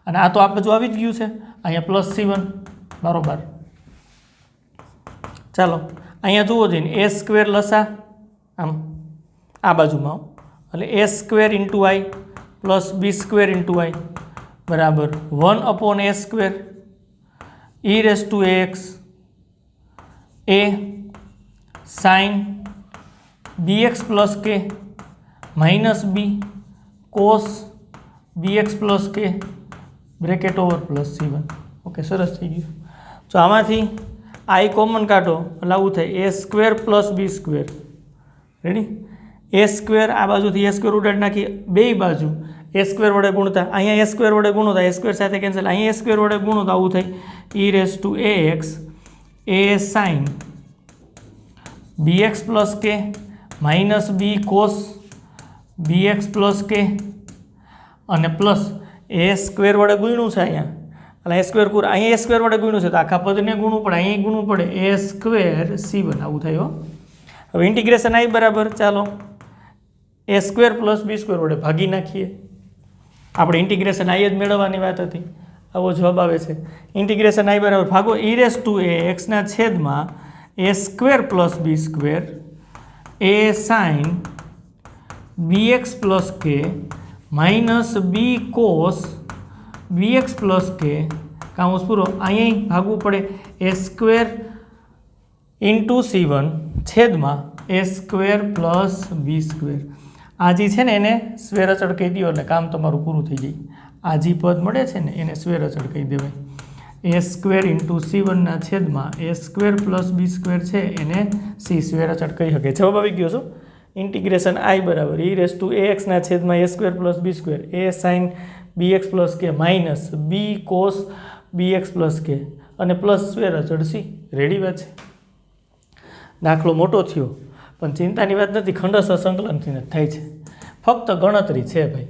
અને આ તો આ બાજુ આવી જ ગયું છે, અહીંયા પ્લસ c1 બરોબર. ચાલો અહીંયા જુઓ જઈને a સ્ક્વેર લસા આમ આ બાજુમાં, એટલે a square into i plus b square into i બરાબર 1 upon a square e raise to ax a sine bx plus k minus b cos bx plus k bracket over plus c1. Okay, સરસ થઈ ગયું. તો આમાંથી i common કાઢો એટલે આવું થાય a square plus b square, ready? a square આ બાજુથી a સ્ક્વેર ઉડાડી નાખી, બે બાજુ a સ્ક્વેર વડે ગુણતા, અહીંયા a સ્ક્વેર વડે ગુણો તો a સ્ક્વેર સાથે કેન્સલ, અહીંયા a સ્ક્વેર વડે ગુણો તો આવું થાય e raise to ax a sine bx plus k minus b cos bx plus k અને પ્લસ a સ્ક્વેર વડે ગુણ્યું છે અહીંયા, એટલે a સ્ક્વેર કુર અહીંયા a સ્ક્વેર વડે ગુણ્યું છે તો આખા પદને ગુણવું પડે, અહીંયા ગુણવું પડે a સ્ક્વેર c1 આવું થયું. હવે ઇન્ટિગ્રેશન i બરાબર, ચાલો એ સ્ક્વેર પ્લસ બી સ્ક્વેર વડે ભાગી નાખીએ. આપણે ઇન્ટિગ્રેશન આઈ જ મેળવવાની વાત હતી, આવો જવાબ આવે છે. ઇન્ટિગ્રેશન આઈ બરાબર ભાગો ઈ રેસ ટુ એ એક્સના છેદમાં a square plus B square a sine b x plus કે minus b cos b x plus k કાઉન્સ પૂરો. અહીંયા ભાગવું પડે એ સ્ક્વેર ઇન્ટુ C1 છેદમાં a square plus B square. આ જે છે ને એને સ્વેર અચળ કહી દો એટલે કામ તમારું પૂરું થઈ જાય. આ જે પદ મળે છે ને એને સ્વેર અચળ કહી દેવાય. એ સ્ક્વેર ઇન્ટુ C1ના છેદમાં a square plus B square છે એને સી સ્વેર અચળ કહી શકે. જવાબ આવી ગયો છો. ઇન્ટિગ્રેશન આઈ બરાબર ઈ રેસ ટુ એ એક્સના છેદમાં a square plus B square a sine b x plus કે minus b cos b x plus k અને પ્લસ સ્વેર અચળ સી. રેડી વાત છે. દાખલો મોટો થયો પણ ચિંતાની વાત નથી, ખંડશ સંકલનથી જ થાય છે. ફક્ત ગણતરી છે ભાઈ,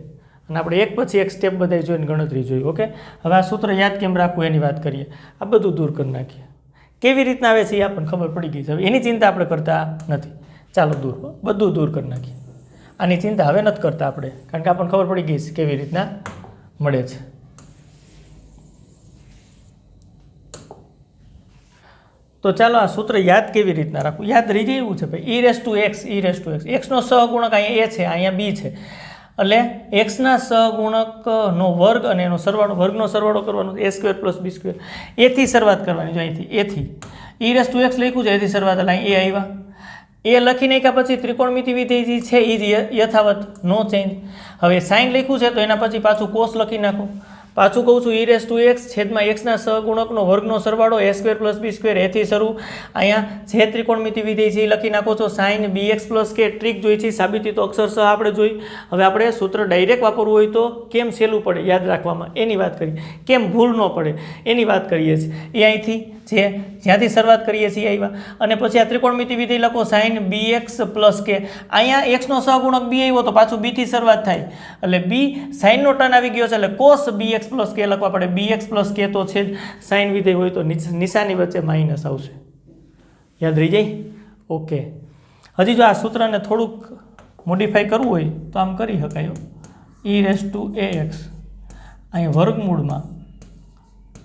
અને આપણે એક પછી એક સ્ટેપ બધા જોઈને ગણતરી જોઈ. ઓકે, હવે આ સૂત્ર યાદ કેમ રાખવું એની વાત કરીએ. આ બધું દૂર કરી નાખીએ. કેવી રીતના આવે છે એ આપણને ખબર પડી ગઈ છે. હવે એની ચિંતા આપણે કરતા નથી. ચાલો બધું દૂર કરી નાખીએ. આની ચિંતા હવે નથી કરતા આપણે, કારણ કે આપણને ખબર પડી ગઈ છે કેવી રીતના મળે છે. તો ચાલો આ સૂત્ર યાદ કેવી રીતના રાખવું. યાદ રહી જાય એવું છે ભાઈ, ઈ રેસ ટુ એક્સ એક્સનો સહગુણક અહીંયા એ છે, અહીંયા બી છે, એટલે એક્સના સહગુણકનો વર્ગ અને એનો સરવાળો, વર્ગનો સરવાળો કરવાનો એ સ્ક્વેર પ્લસ બી સ્ક્વેર. એથી શરૂઆત કરવાની. જો અહીંથી એથી ઈ રેસ ટુ એક્સ લખ્યું છે, એથી શરૂઆત એટલે અહીં એ આવ્યા. એ લખી નાખ્યા પછી ત્રિકોણમિતિ વિધેય જે છે એ જ યથાવત, નો ચેન્જ. હવે સાઇન લખ્યું છે તો એના પછી પાછું કોસ લખી નાખો. પાછું કહું છું ઈ રેસ ટુ એક્સ છેદમાં એક્સના સહગુણકનો વર્ગનો સરવાળો એ સ્ક્વેર પ્લસ બી સ્ક્વેર એથી શરૂ. અહીંયા જે ત્રિકોણમિતિ વિધેય છે એ લખી નાખો છો. સાઇન બી એક્સ પ્લસ કે ટ્રીક જોઈ છે, સાબિતી તો અક્ષરશઃ આપણે જોઈ. હવે આપણે સૂત્ર ડાયરેક્ટ વાપરવું હોય તો કેમ સહેલું પડે યાદ રાખવામાં એની વાત કરીએ, કેમ ભૂલ ન પડે એની વાત કરીએ છીએ. એ અહીંથી જ્યાંથી શરૂઆત કરીએ છીએ આવ્યા, અને પછી આ ત્રિકોણમિતિ વિધેય લખો સાઇન બી એક્સ પ્લસ કે. અહીંયા એક્સનો સહગુણક બી આવ્યો તો પાછું બીથી શરૂઆત થાય, એટલે બી સાઇનનો ટર્ન આવી ગયો છે એટલે કોસ બી એક્સ પ્લસ કે લખવા પડે. બી એક્સ પ્લસ કે તો છે જ, સાઇન વિધેય હોય તો નિશાની વચ્ચે માઇનસ આવશે. યાદ રહી જાય? ઓકે. હજી જો આ સૂત્રને થોડુંક મોડિફાઈ કરવું હોય તો આમ કરી શકાય. E raise to a x અહીંયા વર્ગમૂળમાં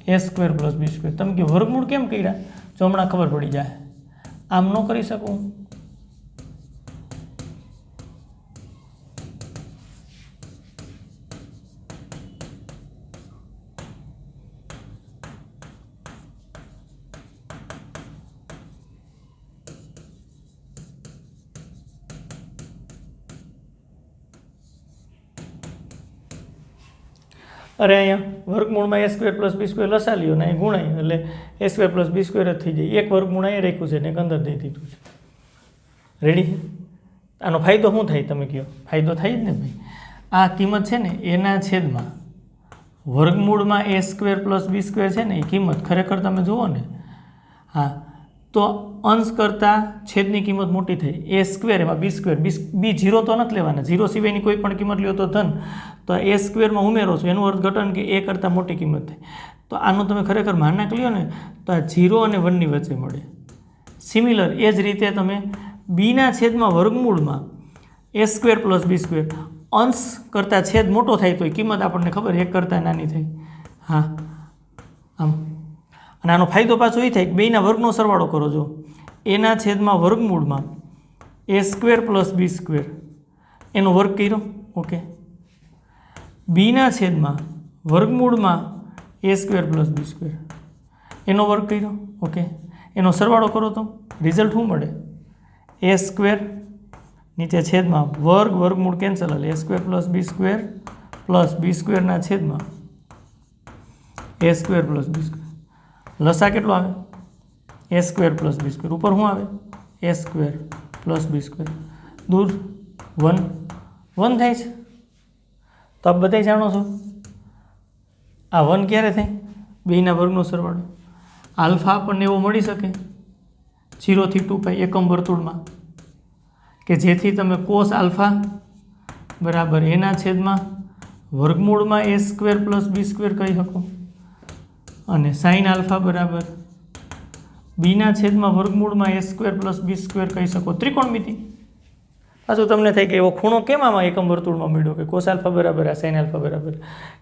એ સ્ક્વેર પ્લસ બી સ્ક્વેર. તમે કે વર્ગમૂળ કેમ કર્યા? જો હમણાં ખબર પડી જાય. આમ ન કરી શકું. અરે અહીંયા વર્ગમૂળમાં એ સ્ક્વેર પ્લસ બી સ્ક્વેર લસા લ્યો ને અહીં ગુણાય એટલે એ સ્ક્વેર પ્લસ બી સ્ક્વેર જ થઈ જાય. એક વર્ગમૂળ અહીંયા રાખ્યું છે ને એક અંદર દઈ દીધું છે. રેડી? આનો ફાયદો શું થાય તમે કહો? ફાયદો થાય જ ને ભાઈ. આ કિંમત છે ને એના છેદમાં વર્ગમૂળમાં એ સ્ક્વેર પ્લસ બી સ્ક્વેર છે ને એ કિંમત ખરેખર તમે જુઓ ને, હા, તો અંશ કરતાં છેદની કિંમત મોટી થઈ. એ સ્ક્વેર એમાં બી સ્ક્વેર, બી ઝીરો તો નથી લેવાના, ઝીરો સિવાયની કોઈ પણ કિંમત લ્યો તો ધન, તો એ સ્ક્વેરમાં ઉમેરો છો એનું અર્થઘટન કે એ કરતાં મોટી કિંમત થાય. તો આનું તમે ખરેખર માનાક લ્યો ને તો આ 0 અને 1ની વચ્ચે મળે. સિમિલર એ જ રીતે તમે બીના છેદમાં વર્ગમૂળમાં એ સ્ક્વેર પ્લસ બી સ્ક્વેર અંશ કરતાં છેદ મોટો થાય તો એ કિંમત આપણને ખબર 1 કરતાં નાની થાય. હા, આમ. અને આનો ફાયદો પાછો એ થાય કે બેના વર્ગનો સરવાળો કરો. જો એના છેદમાં વર્ગમૂળમાં એ સ્ક્વેર પ્લસ બી સ્ક્વેર એનો વર્ગ કર્યો, ઓકે, બીના છેદમાં વર્ગમૂળમાં એ સ્ક્વેર પ્લસ બી સ્ક્વેર એનો વર્ગ કર્યો, ઓકે, એનો સરવાળો કરો તો રિઝલ્ટ શું મળે? એ સ્ક્વેર નીચે છેદમાં વર્ગ, વર્ગમૂળ કેન્સલ એટલે એ સ્ક્વેર પ્લસ બી સ્ક્વેરના છેદમાં a square plus B square. લસા કેટલો આવે? એ સ્ક્વેર પ્લસ બી સ્ક્વેર. ઉપર શું આવે? એ સ્ક્વેર પ્લસ બી સ્ક્વેર. દૂર 1 થાય છે. તો આપ બધા જાણો છો આ 1 ક્યારે થાય? બેના વર્ગનો સરવાળો. આલ્ફા આપણને એવો મળી શકે 0 થી 2 પાઈ એકમ વર્તુળમાં કે જેથી તમે કોસ આલ્ફા બરાબર એના છેદમાં વર્ગમૂળમાં એ સ્ક્વેર પ્લસ બી સ્ક્વેર કહી શકો, અને સાઇન આલ્ફા બરાબર બીના છેદમાં વર્ગમૂળમાં એ સ્ક્વેર પ્લસ બી સ્ક્વેર કહી શકો. ત્રિકોણમિતિ પાછું તમને થાય કે એવો ખૂણો કેમ આમાં એકમ વર્તુળમાં મળ્યો કે કોસ આલ્ફા બરાબર આ સાઇન આલ્ફા બરાબર,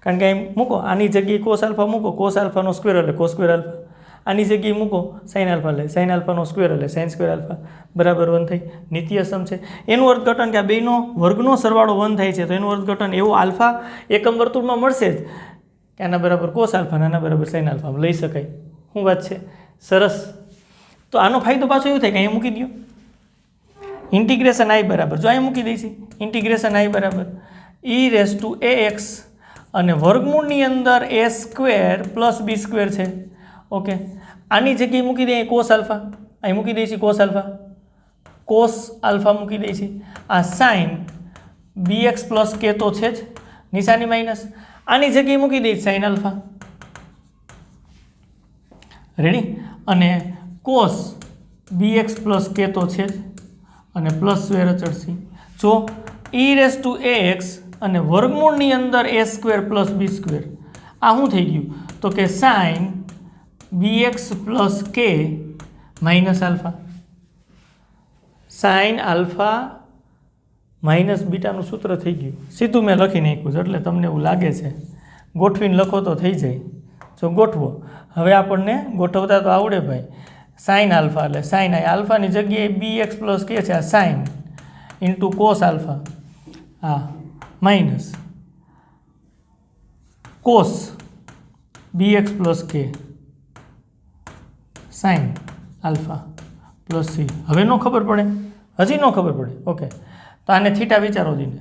કારણ કે અહીં મૂકો આની જગ્યાએ કોસ આલ્ફા મૂકો, કોસ આલ્ફાનો સ્ક્વેર એટલે કોસ સ્ક્વેર આલ્ફા, આની જગ્યાએ મૂકો સાઇન આલ્ફા લે, સાઇન આલ્ફાનો સ્ક્વેર એટલે સાઇન સ્ક્વેર આલ્ફા બરાબર 1 થઈ, નિત્યસમ છે. એનું અર્થઘટન કે આ બેનો વર્ગનો સરવાળો 1 થાય છે, તો એનું અર્થઘટન એવું આલ્ફા એકમ વર્તુળમાં મળશે જ કે આના બરાબર કોસ આલ્ફા, આના બરાબર સાઇન આલ્ફા લઈ શકાય. શું વાત છે? સરસ. તો આનો ફાયદો પાછો એવું થાય કે અહીંયા મૂકી દો ઇન્ટિગ્રેશન આઈ બરાબર, જો અહીંયા મૂકી દઈશી ઇન્ટિગ્રેશન આઈ બરાબર e⁴ax અને વર્ગમૂળની અંદર a square plus B square છે. ઓકે, આની જગ્યાએ મૂકી દઈએ કોસ આલ્ફા, અહીં મૂકી દઈશી કોસ આલ્ફા, કોસ આલ્ફા મૂકી દઈશી, આ સાઇન bx પ્લસ કે તો છે જ, નિશાની માઇનસ, આની જગ્યાએ મૂકી દઈશ સાઇન આલ્ફા, રેડી, અને કોસ bx પ્લસ કે તો છે જ, અને પ્લસ સ્ક્વેર અચળ સી. જો e⁴ax અને વર્ગમૂળની અંદર a square plus B square, આ શું થઈ ગયું તો કે સાઇન bx પ્લસ કે minus alpha, sine alpha minus બીટાનું સૂત્ર થઈ ગયું. સીધું મેં લખી નાખ્યું છે એટલે તમને એવું લાગે છે, ગોઠવીને લખો તો થઈ જાય. જો ગોઠવો, હવે આપણને ગોઠવતા તો આવડે ભાઈ. સાઇન આલ્ફા એટલે સાઇન આલ્ફાની જગ્યાએ bx પ્લસ કે છે, આ સાઇન ઇન્ટુ કોસ આલ્ફા, આ માઇનસ કોસ bx પ્લસ કે સાઇન આલ્ફા પ્લસ સી. હવે ન ખબર પડે, હજી ન ખબર પડે. ઓકે, તો આને થીટા વિચારો જીને.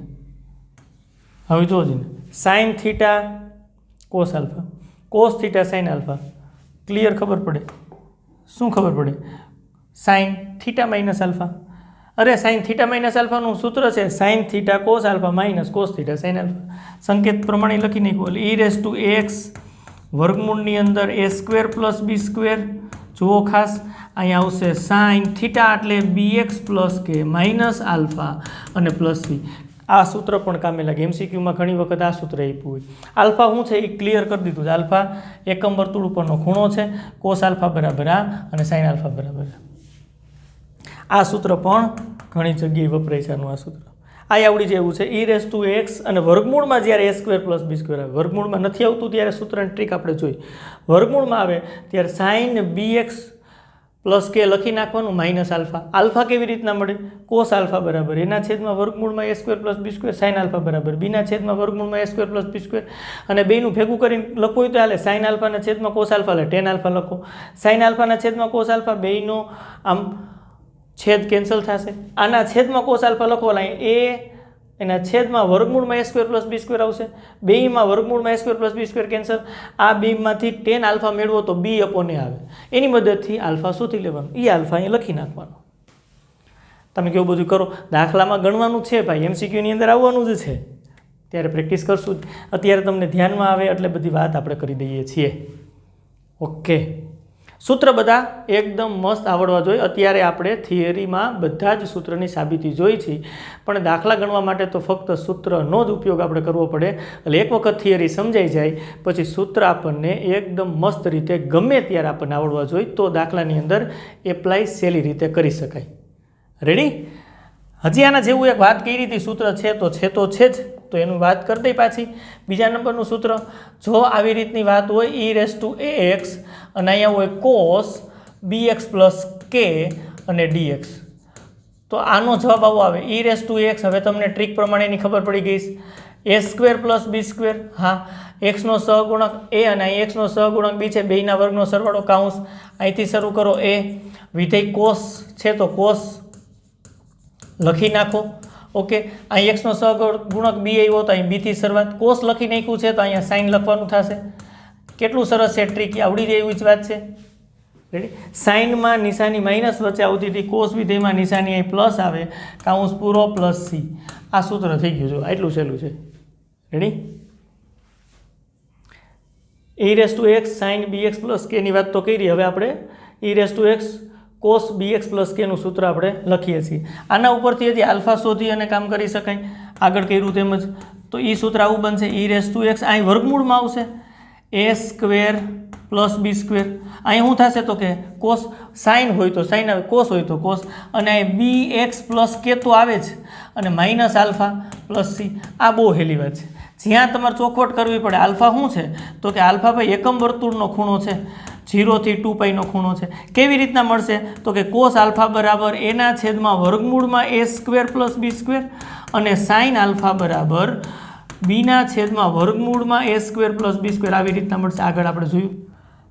હવે જો જીને sine theta cos alpha, cos theta sine alpha, clear ખબર પડે. શું ખબર પડે? Sine theta minus alpha. અરે સાઇન થીટા માઇનસ આલ્ફાનું સૂત્ર છે sine theta cos alpha minus cos theta sine alpha. સંકેત પ્રમાણે લખી નાખ્યું એટલે e⁴ax વર્ગમૂળની અંદર a square plus B square. જુઓ ખાસ, અહીંયા આવશે સાઇન થીટા એટલે bx પ્લસ કે માઇનસ આલ્ફા અને પ્લસ સી. આ સૂત્ર પણ કામે લાગે, એમસીક્યુમાં ઘણી વખત આ સૂત્ર આપ્યું હોય. આલ્ફા શું છે એ ક્લિયર કરી દીધું છે. આલ્ફા એકમ વર્તુળ ઉપરનો ખૂણો છે, કોસ આલ્ફા બરાબર આ અને સાઇન આલ્ફા બરાબર આ સૂત્ર પણ ઘણી જગ્યાએ વપરાય છે. આનું આ સૂત્ર આ આવડી જાય એવું છે. e⁴ax અને વર્ગમૂળમાં જ્યારે a square plus B square આવે, વર્ગમૂળમાં નથી આવતું ત્યારે સૂત્રની ટ્રીક આપણે જોઈ. વર્ગમૂળમાં આવે ત્યારે સાઇન bx પ્લસ કે લખી નાખવાનું માઇનસ આલ્ફા. આલ્ફા કેવી રીતના મળે? કોસ આલ્ફા બરાબર એના છેદમાં વર્ગમૂળમાં a square plus B square sine alpha બરાબર બીના છેદમાં વર્ગમૂળમાં a square plus B square. અને બેનું ભેગું કરીને લખવું હોય તો હાલે. સાઇન આલ્ફાના છેદમાં કોસ આલ્ફા એટલે ટેન આલ્ફા લખો. સાઇન આલ્ફાના છેદમાં કોસ આલ્ફા, બેયનો આમ છેદ કેન્સલ થશે. આના છેદમાં કોસ આલ્ફા લખો એ એના છેદમાં વર્ગમૂળમાં a square plus B square આવશે. બેયમાં વર્ગમૂળમાં a square plus B square cancel. આ બેમાંથી ટેન આલ્ફા મેળવો તો બી અપોન એ આવે. એની મદદથી આલ્ફા શોધી લેવાનું, એ આલ્ફા અહીં લખી નાખવાનું. તમે કેવું બધું કરો, દાખલામાં ગણવાનું છે ભાઈ, એમસીક્યુની અંદર આવવાનું જ છે, ત્યારે પ્રેક્ટિસ કરશું. અત્યારે તમને ધ્યાનમાં આવે એટલે બધી વાત આપણે કરી દઈએ છીએ. ઓકે, સૂત્ર બધા એકદમ મસ્ત આવડવા જોઈએ. અત્યારે આપણે થિયરીમાં બધા જ સૂત્રની સાબિતી જોઈ છે, પણ દાખલા ગણવા માટે તો ફક્ત સૂત્રનો જ ઉપયોગ આપણે કરવો પડે. એટલે એક વખત થિયરી સમજાઈ જાય પછી સૂત્ર આપણને એકદમ મસ્ત રીતે ગમે ત્યારે આપણને આવડવા જોઈએ, તો દાખલાની અંદર એપ્લાય સહેલી રીતે કરી શકાય. રેડી? હજી આના જેવું એક વાત કરી હતી, સૂત્ર છે તો છે જ, તો એનું વાત કરી દઈ પાછી. બીજા નંબરનું સૂત્ર, જો આવી રીતની વાત હોય e⁴ax અને અહીંયા હોય કોસ bx પ્લસ કે અને dx, તો આનો જવાબ આવો આવે e⁴ax. હવે તમને ટ્રીક પ્રમાણેની ખબર પડી ગઈ. a square plus B square, હા, એક્સનો સહગુણક a અને અહીં એક્સનો સહગુણક બી છે, બેયના વર્ગનો સરવાળો કાઉન્સ. અહીંથી શરૂ કરો a, વિધેય કોસ છે તો કોસ લખી નાખો. ઓકે, અહીં એક્સનો સહગુણક બી આવ્યો તો અહીં બીથી શરૂઆત, કોસ લખી નાખ્યું છે તો અહીંયા સાઇન લખવાનું થશે. કેટલું સરસ છે, ટ્રીક આવડી જાય એવી જ વાત છે. રેડી? સાઇનમાં નિશાની માઇનસ વચ્ચે આવતી હતી, કોસ વિધેયમાં નિશાની અહીં પ્લસ આવે, કાઉન્સ પૂરો પ્લસ સી. આ સૂત્ર થઈ ગયું. જો આટલું સહેલું છે. Ready? e⁴ax sign bx plus કેની વાત તો કરી. હવે આપણે e⁴ax કોસ bx પ્લસ કેનું સૂત્ર આપણે લખીએ છીએ. આના ઉપરથી હજી આલ્ફા શોધી અને કામ કરી શકાય, આગળ કર્યું તેમ જ. તો એ સૂત્ર આવું બનશે, e⁴ax અહીં વર્ગમૂળમાં આવશે a square plus B square. અહીં શું થશે તો કે કોસ સાઇન હોય તો સાઇન આવે, કોસ હોય તો કોસ, અને અહીં બી એક્સ પ્લસ કે તો આવે જ, અને માઇનસ આલ્ફા પ્લસ સી. આ બહુ હેલી વાત છે. જ્યાં તમારે ચોખવટ કરવી પડે. આલ્ફા શું છે તો કે આલ્ફા ભાઈ એકમ વર્તુળનો ખૂણો છે, 0 થી 2 પાઈનો ખૂણો છે. કેવી રીતના મળશે તો કે કોસ આલ્ફા બરાબર એના છેદમાં વર્ગમૂળમાં એ સ્ક્વેર પ્લસ બી સ્ક્વેર, અને સાઇન આલ્ફા બરાબર બીના છેદમાં વર્ગમૂળમાં એ સ્ક્વેર પ્લસ બી સ્ક્વેર. આવી રીતના મળશે. આગળ આપણે જોયું.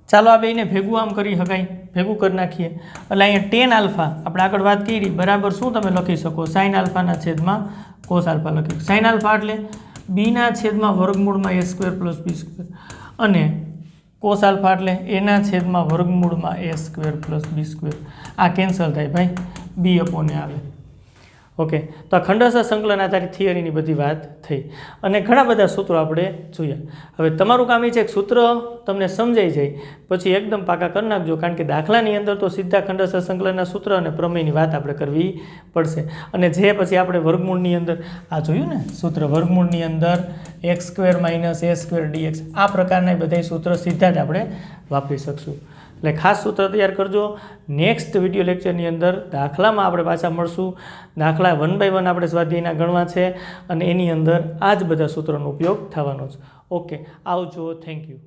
ચાલો આ બેને ભેગું આમ કરી શકાય, ભેગું કરી નાખીએ. એટલે અહીંયા ટેન આલ્ફા આપણે આગળ વાત કરી બરાબર શું તમે લખી શકો, સાઇન આલ્ફાના છેદમાં કોસ આલ્ફા લખી. સાઇન આલ્ફા એટલે બીના છેદમાં વર્ગમૂળમાં એ સ્ક્વેર પ્લસ બી સ્ક્વેર, અને કોસ આલ્ફા એટલે એના છેદમાં વર્ગમૂળમાં એ સ્ક્વેર પ્લસ બી સ્ક્વેર. આ કેન્સલ થાય ભાઈ, બી અપોને આવે. ઓકે, તો આ ખંડસ્થ સંકલન આધારિત થિયરીની બધી વાત થઈ, અને ઘણા બધા સૂત્રો આપણે જોયા. હવે તમારું કામ એ છે કે સૂત્ર તમને સમજાઈ જાય પછી એકદમ પાકા કરી નાખજો, કારણ કે દાખલાની અંદર તો સીધા ખંડસ્થ સંકલનના સૂત્ર અને પ્રમેયની વાત આપણે કરવી પડશે. અને જે પછી આપણે વર્ગમૂળની અંદર આ જોયું ને સૂત્ર, વર્ગમૂળની અંદર એક્સ સ્ક્વેર માઇનસ એ સ્ક્વેર ડીએક્સ, આ પ્રકારના બધા સૂત્ર સીધા જ આપણે વાપરી શકશું. એટલે ખાસ સૂત્ર તૈયાર કરજો. નેક્સ્ટ વિડીયો લેક્ચરની અંદર દાખલામાં આપણે પાછા મળશું. દાખલા 1 by 1 આપણે સ્વાધ્યાયના ગણવા છે, અને એની અંદર આ જ બધા સૂત્રોનો ઉપયોગ થવાનો છે. ઓકે, આવજો. Thank you.